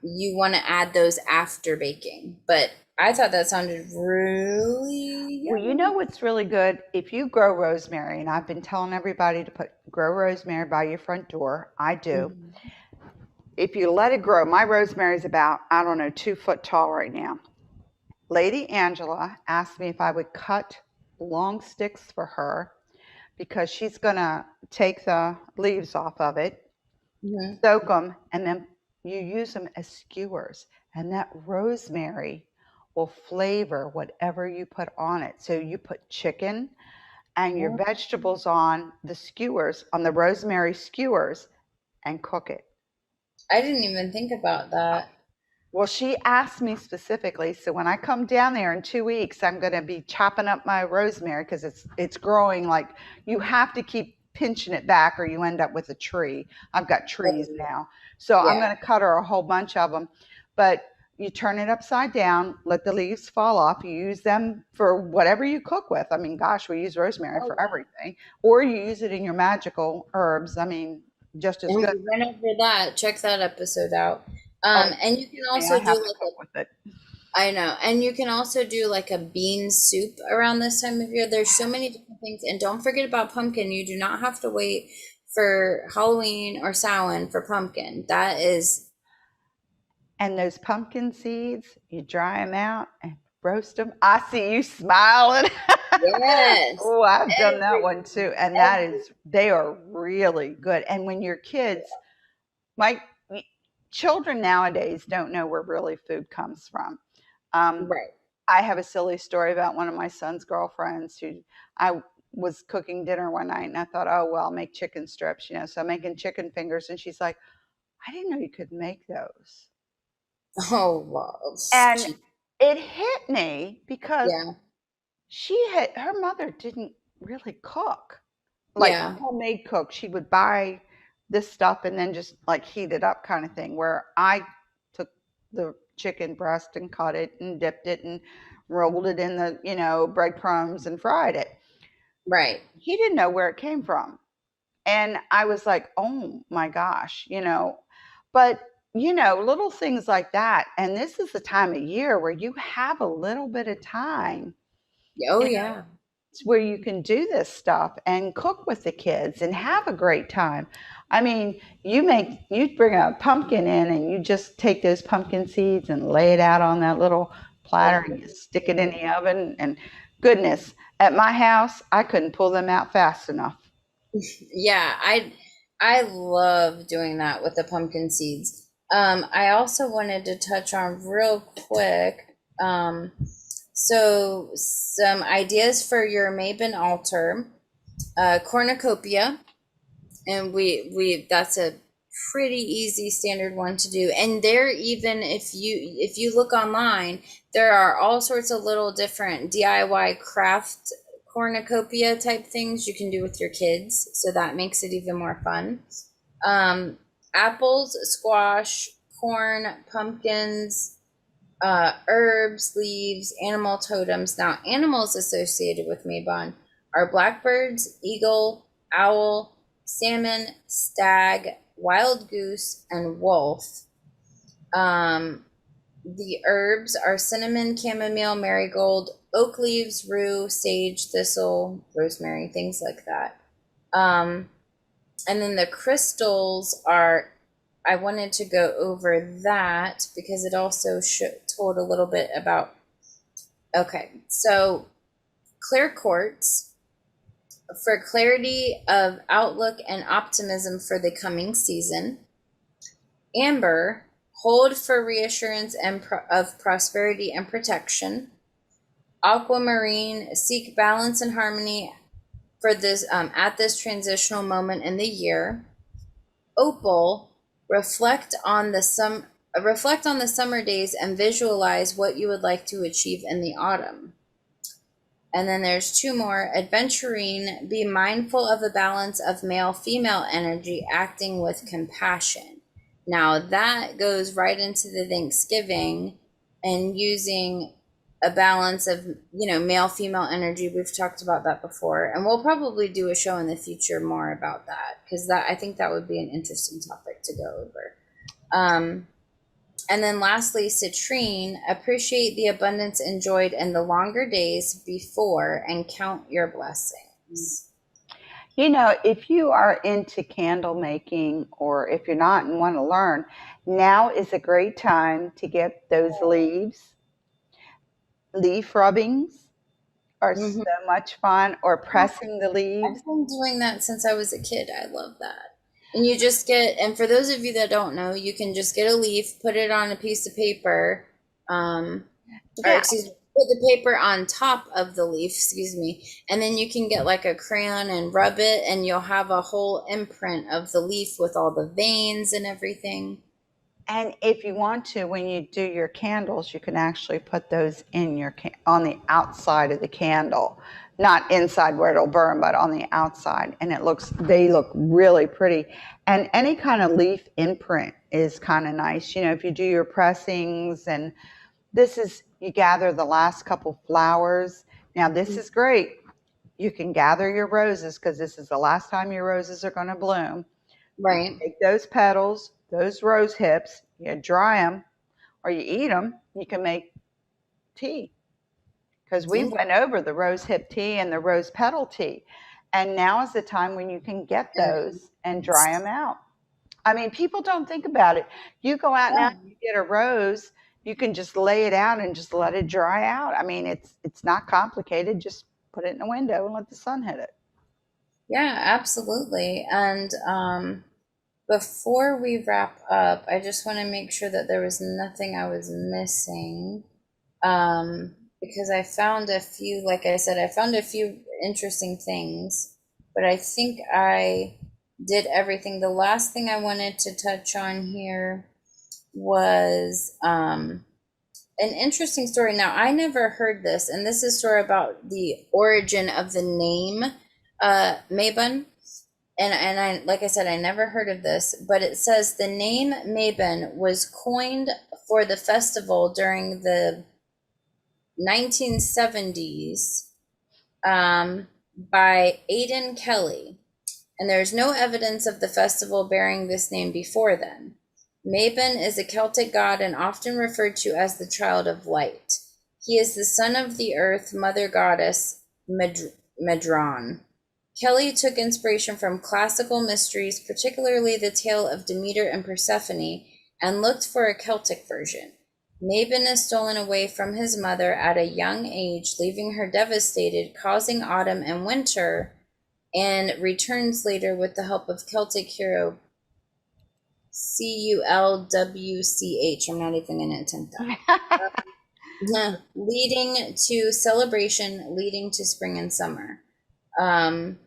You want to add those after baking. But I thought that sounded really Well, you yummy. know what's really good? If you grow rosemary, and I've been telling everybody to grow rosemary by your front door. I do. Mhm. If you let it grow, my rosemary is about, I don't know, 2 foot tall right now. Lady Angela asked me if I would cut long sticks for her because she's going to take the leaves off of it, Mhm. soak them, and then you use them as skewers. And that rosemary will flavor whatever you put on it. So you put chicken and your Oh, vegetables on the skewers, on the rosemary skewers, and cook it. I didn't even think about that. Well, she asked me specifically, so when I come down there in 2 weeks, I'm going to be chopping up my rosemary because it's growing like you have to keep pinching it back or you end up with a tree. I've got trees now, so I'm Yeah. going to cut her a whole bunch of them. But you turn it upside down, let the leaves fall off. You use them for whatever you cook with. I mean, gosh, we use rosemary Oh, for everything, or you use it in your magical herbs. I mean, just as and good. we went over that. Check that episode out. Oh, And you can excuse me, I also do have to like cook with it. I know, and you can also do like a bean soup around this time of year. There's so many different things, and don't forget about pumpkin. You do not have to wait for Halloween or Samhain for pumpkin. That is, And those pumpkin seeds, you dry them out and roast them. I see you smiling. yes, Oh, I've done that every, one too. And that every, is, they are really good. And when your kids, my children nowadays don't know where really food comes from. Um, right. I have a silly story about one of my son's girlfriends who I was cooking dinner one night and I thought, oh, well, I'll make chicken strips, so I'm making chicken fingers. And she's like, I didn't know you could make those. Oh, wow. And it hit me because Yeah, her mother didn't really cook, like yeah, homemade cook. She would buy this stuff and then just like heat it up kind of thing. Where I took the chicken breast and cut it and dipped it and rolled it in the, breadcrumbs and fried it. right. He didn't know where it came from. And I was like, oh my gosh. But, little things like that. And this is the time of year where you have a little bit of time, Oh, you know, yeah. where you can do this stuff and cook with the kids and have a great time. I mean, you bring a pumpkin in and you just take those pumpkin seeds and lay it out on that little platter and you stick it in the oven. And goodness, at my house, I couldn't pull them out fast enough. Yeah, I love doing that with the pumpkin seeds. I also wanted to touch on real quick. So some ideas for your Mabon altar, cornucopia, and we that's a pretty easy standard one to do. And there, even if you look online, there are all sorts of little different DIY craft cornucopia type things you can do with your kids, so that makes it even more fun. um Apples, squash, corn, pumpkins, herbs, leaves, animal totems. Now, animals associated with Mabon are blackbirds, eagle, owl, salmon, stag, wild goose, and wolf. Um, the herbs are cinnamon, chamomile, marigold, oak leaves, rue, sage, thistle, rosemary, things like that. Um, and then the crystals are, I wanted to go over that because it also told a little bit about, okay, so clear quartz for clarity of outlook and optimism for the coming season. Amber, hold for reassurance and of prosperity and protection. Aquamarine, seek balance and harmony for this at this transitional moment in the year. Opal, reflect on the summer days and visualize what you would like to achieve in the autumn. And then there's two more. Adventurine, be mindful of the balance of male female energy acting with compassion. Now that goes right into the Thanksgiving and using a balance of, male female energy. We've talked about that before, and we'll probably do a show in the future more about that, because that, I think that would be an interesting topic to go over. And then lastly, citrine, appreciate the abundance enjoyed in the longer days before and count your blessings. If you are into candle making or if you're not and want to learn, now is a great time to get those leaves. Leaf rubbings are so Mhm. much fun, or pressing the leaves. I've been doing that since I was a kid. I love that. And you just get, and for those of you that don't know, you can just get a leaf, put it on a piece of paper, or Yeah, excuse me, put the paper on top of the leaf, excuse me, and then you can get like a crayon and rub it, and you'll have a whole imprint of the leaf with all the veins and everything. And if you want to, when you do your candles, you can actually put those in your on the outside of the candle, not inside where it'll burn, but on the outside. And they look really pretty. And any kind of leaf imprint is kind of nice. You know, if you do your pressings, and you gather the last couple flowers. Now, this is great. You can gather your roses because this is the last time your roses are going to bloom. You Right. take those petals, those rose hips, you dry them or you eat them. You can make tea because we Okay. went over the rose hip tea and the rose petal tea. And now is the time when you can get And those and dry them out. I mean, people don't think about it. You go out now, yeah, you get a rose, you can just lay it out and just let it dry out. I mean, it's not complicated. Just put it in the window and let the sun hit it. yeah, absolutely. And before we wrap up, I just want to make sure that there was nothing I was missing. Because I found a few, like I said, I found a few interesting things, but I think I did everything. The last thing I wanted to touch on here was an interesting story. Now, I never heard this, and this is a story about the origin of the name Mabon. And I, like I said, I never heard of this, but it says the name Mabon was coined for the festival during the 1970s by Aidan Kelly, and there is no evidence of the festival bearing this name before then. Mabon is a Celtic god and often referred to as the child of light. He is the son of the earth mother goddess Medron. Kelly took inspiration from classical mysteries, particularly the tale of Demeter and Persephone, and looked for a Celtic version. Mabon is stolen away from his mother at a young age, leaving her devastated, causing autumn and winter, and returns later with the help of Celtic hero Culwch. I'm not even going to attempt that. Leading to celebration, leading to spring and summer. Um,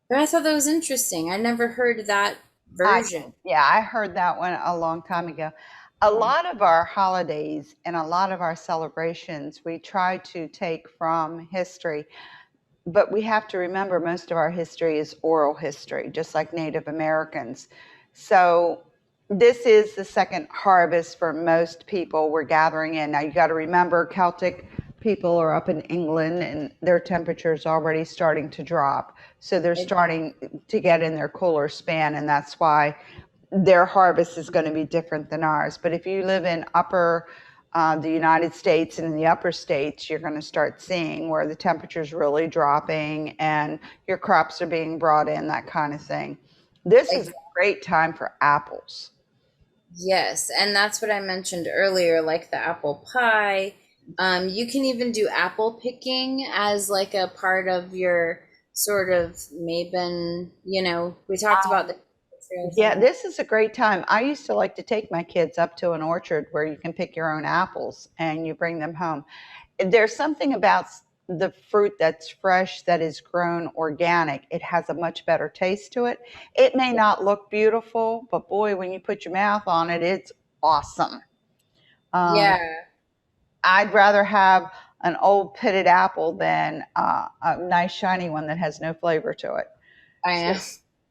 but I thought that was interesting. I never heard that I version. did. Yeah, I heard that one a long time ago. A lot of our holidays and a lot of our celebrations we try to take from history, but we have to remember most of our history is oral history, just like Native Americans. So this is the second harvest for most people we're gathering in. Now you got to remember Celtic people are up in England and their temperature's already starting to drop. So they're starting to get in their cooler span, and that's why their harvest is going to be different than ours. But if you live in the United States and in the upper states, you're going to start seeing where the temperature's really dropping and your crops are being brought in, that kind of thing. This is a great time for apples. Yes, and that's what I mentioned earlier, like the apple pie. You can even do apple picking as like a part of your sort of Mabon, we talked about the trail Yeah, thing. this is a great time. I used to like to take my kids up to an orchard where you can pick your own apples and you bring them home. There's something about the fruit that's fresh, that is grown organic. It has a much better taste to it. It may not look beautiful, but boy, when you put your mouth on it, it's awesome. Um, Yeah, I'd rather have an old pitted apple than a nice shiny one that has no flavor to it. I So, know.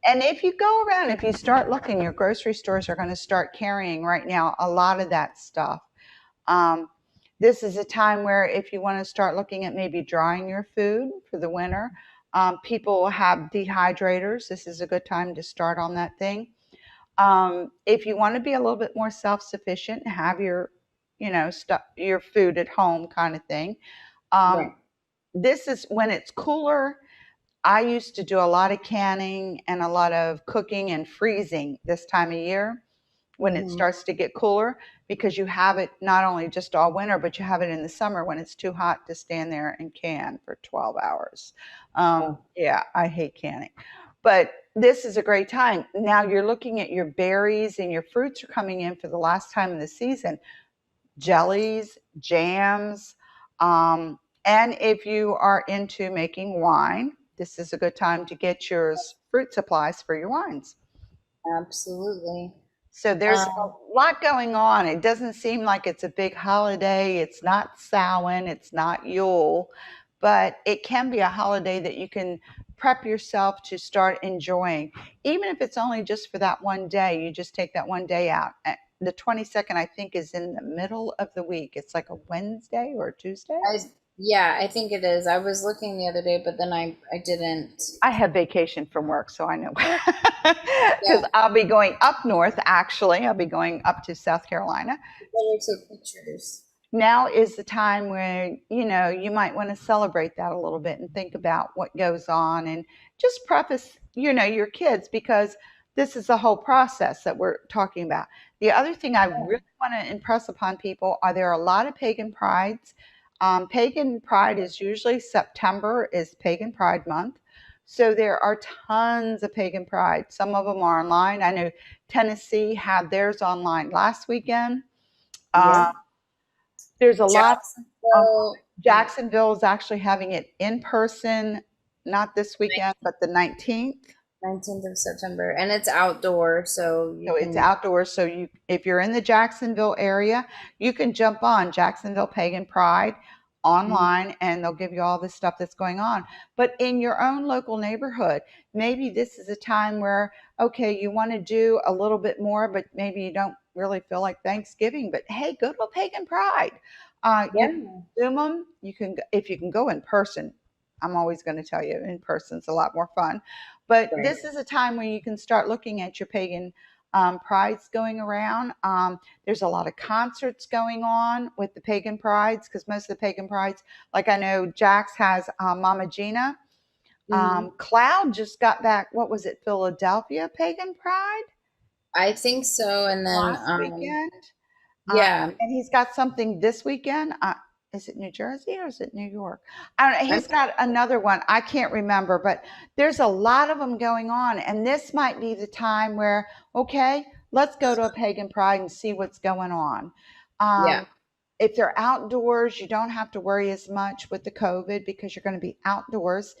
and if you go around, if you start looking, your grocery stores are going to start carrying right now a lot of that stuff. Um, this is a time where if you want to start looking at maybe drying your food for the winter, people have dehydrators. This is a good time to start on that thing. If you want to be a little bit more self-sufficient, have stuff, your food at home kind of thing. Um, Right. this is when it's cooler. I used to do a lot of canning and a lot of cooking and freezing this time of year when it Hmm. starts to get cooler, because you have it not only just all winter, but you have it in the summer when it's too hot to stand there and can for 12 hours. Oh, Yeah, I hate canning. But this is a great time. Now you're looking at your berries and your fruits are coming in for the last time of the season. Jellies, jams, and if you are into making wine, this is a good time to get your fruit supplies for your wines. absolutely. So there's Um, a lot going on. It doesn't seem like it's a big holiday. It's not Samhain, it's not Yule, but it can be a holiday that you can prep yourself to start enjoying. Even if it's only just for that one day, you just take that one day out. The 22nd, I think, is in the middle of the week. It's like a Wednesday or a Tuesday. I yeah, I think it is. I was looking the other day, but then I didn't. I have vacation from work, so I know. Yeah, Because I'll be going up north, actually. I'll be going up to South Carolina. better take pictures. Now is the time where, you might want to celebrate that a little bit and think about what goes on and just preface, your kids, because this is the whole process that we're talking about. The other thing I really want to impress upon people are there are a lot of pagan prides. Pagan pride is usually September is pagan pride month. So there are tons of pagan pride. Some of them are online. I know Tennessee had theirs online last weekend. Yeah. There's a lot online. Jacksonville, Jacksonville is actually having it in person, not this weekend, but the 19th. 19th of September, and it's outdoor, so you So it's can. outdoors. So if you're in the Jacksonville area, you can jump on Jacksonville Pagan Pride online and they'll give you all the stuff that's going on. But in your own local neighborhood, maybe this is a time where, okay, you want to do a little bit more, but maybe you don't really feel like Thanksgiving. But hey, go to a Pagan Pride. You can Yeah, Zoom them. You can, if you can go in person. I'm always going to tell you in person's a lot more fun. But right. this is a time when you can start looking at your pagan prides going around. There's a lot of concerts going on with the pagan prides because most of the pagan prides, like I know Jax has Mama Gina. Hmm. Cloud just got back, what was it, Philadelphia Pagan Pride I think so, and then last weekend? yeah, And he's got something this weekend. Is it New Jersey or is it New York? I don't know. I'm He's got another one. I can't remember, but there's a lot of them going on. And this might be the time where, okay, let's go to a pagan pride and see what's going on. yeah. Um, if they're outdoors, you don't have to worry as much with the COVID because you're going to be outdoors.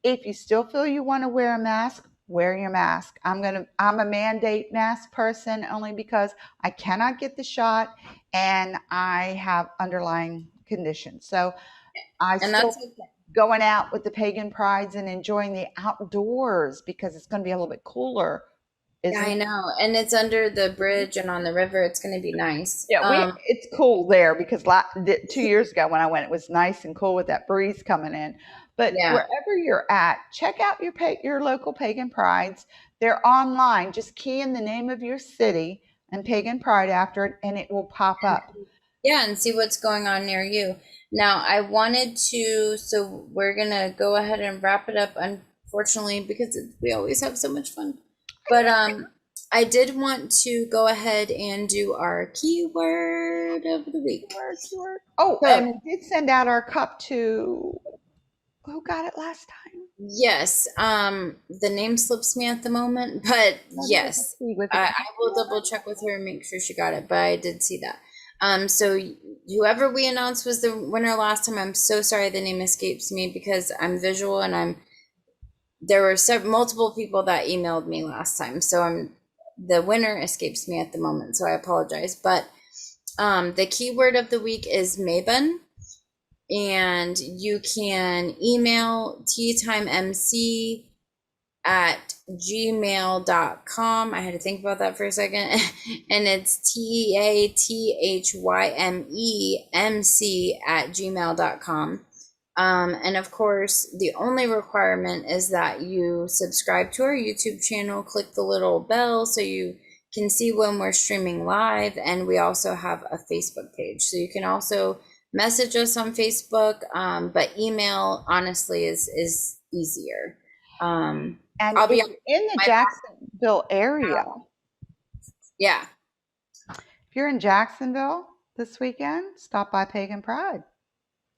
If you still feel you want to wear a mask, wear your mask. I'm a mandate mask person only because I cannot get the shot and I have underlying conditions. So I And still that's okay. going out with the pagan prides and enjoying the outdoors because it's going to be a little bit cooler, Yeah, isn't I it? know. And it's under the bridge and on the river. It's going to be nice. Yeah, it's cool there because 2 years ago when I went, it was nice and cool with that breeze coming in. But Yeah. wherever you're at, check out your local pagan prides. They're online. Just key in the name of your city and pagan pride after it, and it will pop up. Yeah, and see what's going on near you. Now, I wanted to, so we're gonna go ahead and wrap it up, unfortunately, because we always have so much fun. But I did want to go ahead and do our keyword of the week. Oh, So, and we did send out our cup to who got it last time? yes, the name slips me at the moment, but yes, With the I will double check with her and make sure she got it, but I did see that. So whoever we announced was the winner last time, I'm so sorry the name escapes me because I'm visual and there were multiple people that emailed me last time, so the winner escapes me at the moment, so I apologize. But the keyword of the week is Mabon, and you can email teatimemc@gmail.com. I had to think about that for a second. And it's teathymemc@gmail.com. And of course, the only requirement is that you subscribe to our YouTube channel, click the little bell so you can see when we're streaming live. And we also have a Facebook page. So you can also message us on Facebook, but email honestly is easier. And I'll if be on you're in the my Jacksonville area, yeah. if you're in Jacksonville this weekend, stop by Pagan Pride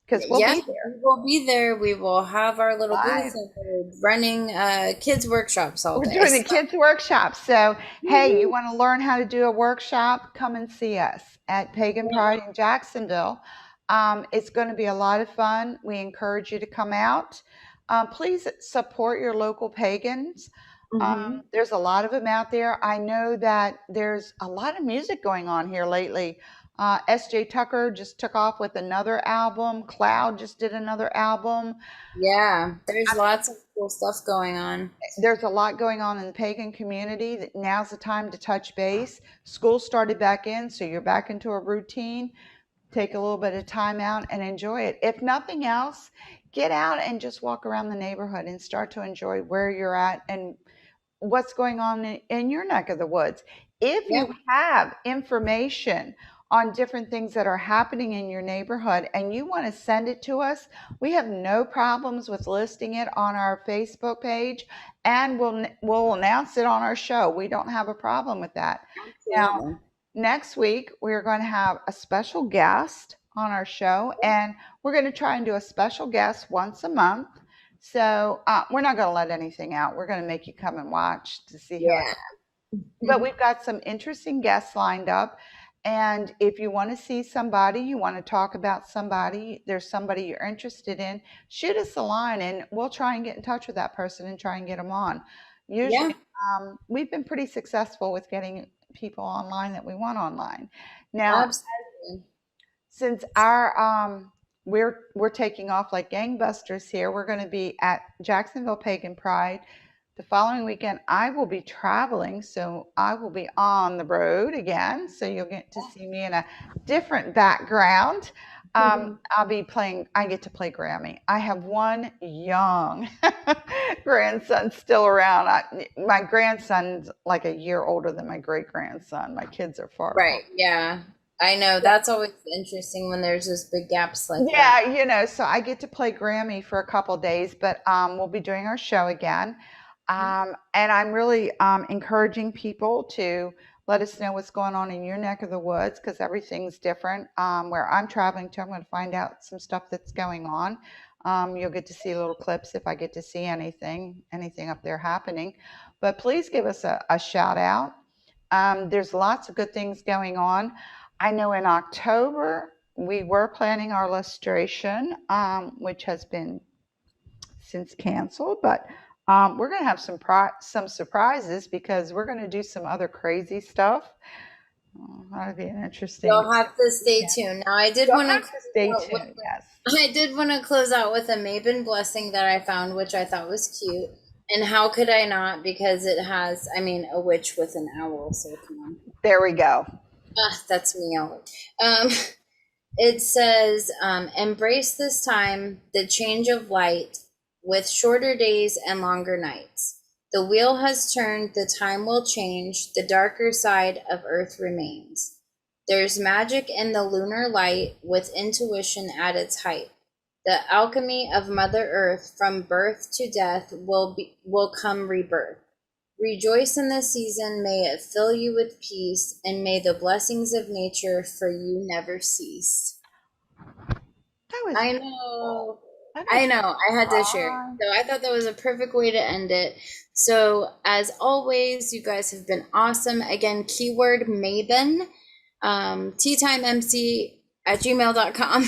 because we'll Yes, be there we will be there. We will have our little booth live. and we're running kids workshops all We're day. doing the kids' workshop. So, hey, you So, want to learn how to do a workshop? Come and see us at Pagan Pride in Jacksonville. It's going to be a lot of fun. We encourage you to come out. Please support your local pagans. Mm-hmm. There's a lot of them out there. I know that there's a lot of music going on here lately. S.J. Tucker just took off with another album. Cloud just did another album. Yeah, there's lots of cool stuff going on. There's a lot going on in the pagan community. Now's the time to touch base. School started back in, so you're back into a routine. Take a little bit of time out and enjoy it. If nothing else, get out and just walk around the neighborhood and start to enjoy where you're at and what's going on in your neck of the woods. If you Yep. have information on different things that are happening in your neighborhood and you want to send it to us, we have no problems with listing it on our Facebook page, and we'll announce it on our show. We don't have a problem with that. Now, Absolutely. next week we're going to have a special guest on our show, and we're going to try and do a special guest once a month. So we're not going to let anything out. We're going to make you come and watch to see how it Yeah. is. But we've got some interesting guests lined up. And if you want to see somebody, you want to talk about somebody, there's somebody you're interested in, shoot us a line and we'll try and get in touch with that person and try and get them on. Yeah. Usually, we've been pretty successful with getting people online that we want online. Now, Absolutely. since our we're taking off like gangbusters here, we're going to be at Jacksonville Pagan Pride the following weekend. I will be traveling, so I will be on the road again, so you'll get to see me in a different background. I'll be playing, I get to play Grammy. I have one young grandson still around. My grandson's like a year older than my great grandson. My kids are far apart. Right. Yeah. I know. That's always interesting when there's just big gaps like that. Yeah, so I get to play Grammy for a couple days, but we'll be doing our show again. And I'm really encouraging people to let us know what's going on in your neck of the woods, because everything's different. Where I'm traveling to, I'm going to find out some stuff that's going on. You'll get to see little clips if I get to see anything up there happening. But please give us a shout out. There's lots of good things going on. I know in October we were planning our lustration, which has been since canceled, but we're going to have some surprises because we're going to do some other crazy stuff. That'll be an interesting. You'll have to stay tuned. Now, You'll have to stay tuned. Yes. I did want to close out with a Mabon blessing that I found, which I thought was cute. And how could I not? Because it has, I mean, a witch with an owl. So come on. There we go. That's me. Um, it says, embrace this time, the change of light, with shorter days and longer nights. The wheel has turned, the time will change, the darker side of Earth remains. There's magic in the lunar light, with intuition at its height. The alchemy of Mother Earth, from birth to death, will come rebirth. Rejoice in this season, may it fill you with peace, and may the blessings of nature for you never cease. That was I beautiful. know. I know. I had to share. So I thought that was a perfect way to end it. So as always, you guys have been awesome. Again, keyword Mabon, teatimemc@gmail.com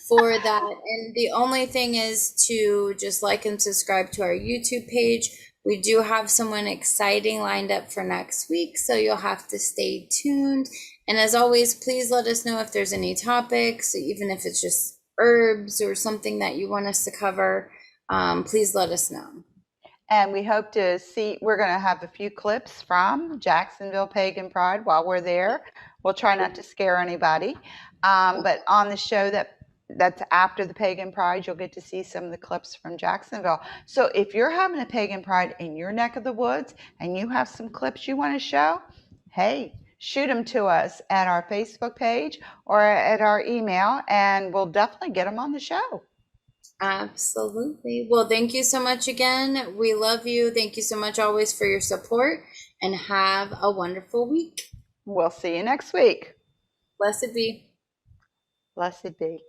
for that. And the only thing is to just like and subscribe to our YouTube page. We do have someone exciting lined up for next week, so you'll have to stay tuned. And as always, please let us know if there's any topics, even if it's just herbs or something that you want us to cover. Please let us know. And we hope to see, we're going to have a few clips from Jacksonville Pagan Pride while we're there. We'll try not to scare anybody. But on the show that's after the Pagan Pride, you'll get to see some of the clips from Jacksonville. So if you're having a Pagan Pride in your neck of the woods and you have some clips you want to show, hey, shoot them to us at our Facebook page or at our email, and we'll definitely get them on the show. Absolutely. Well, thank you so much again. We love you. Thank you so much always for your support, and have a wonderful week. We'll see you next week. Blessed be. Blessed be.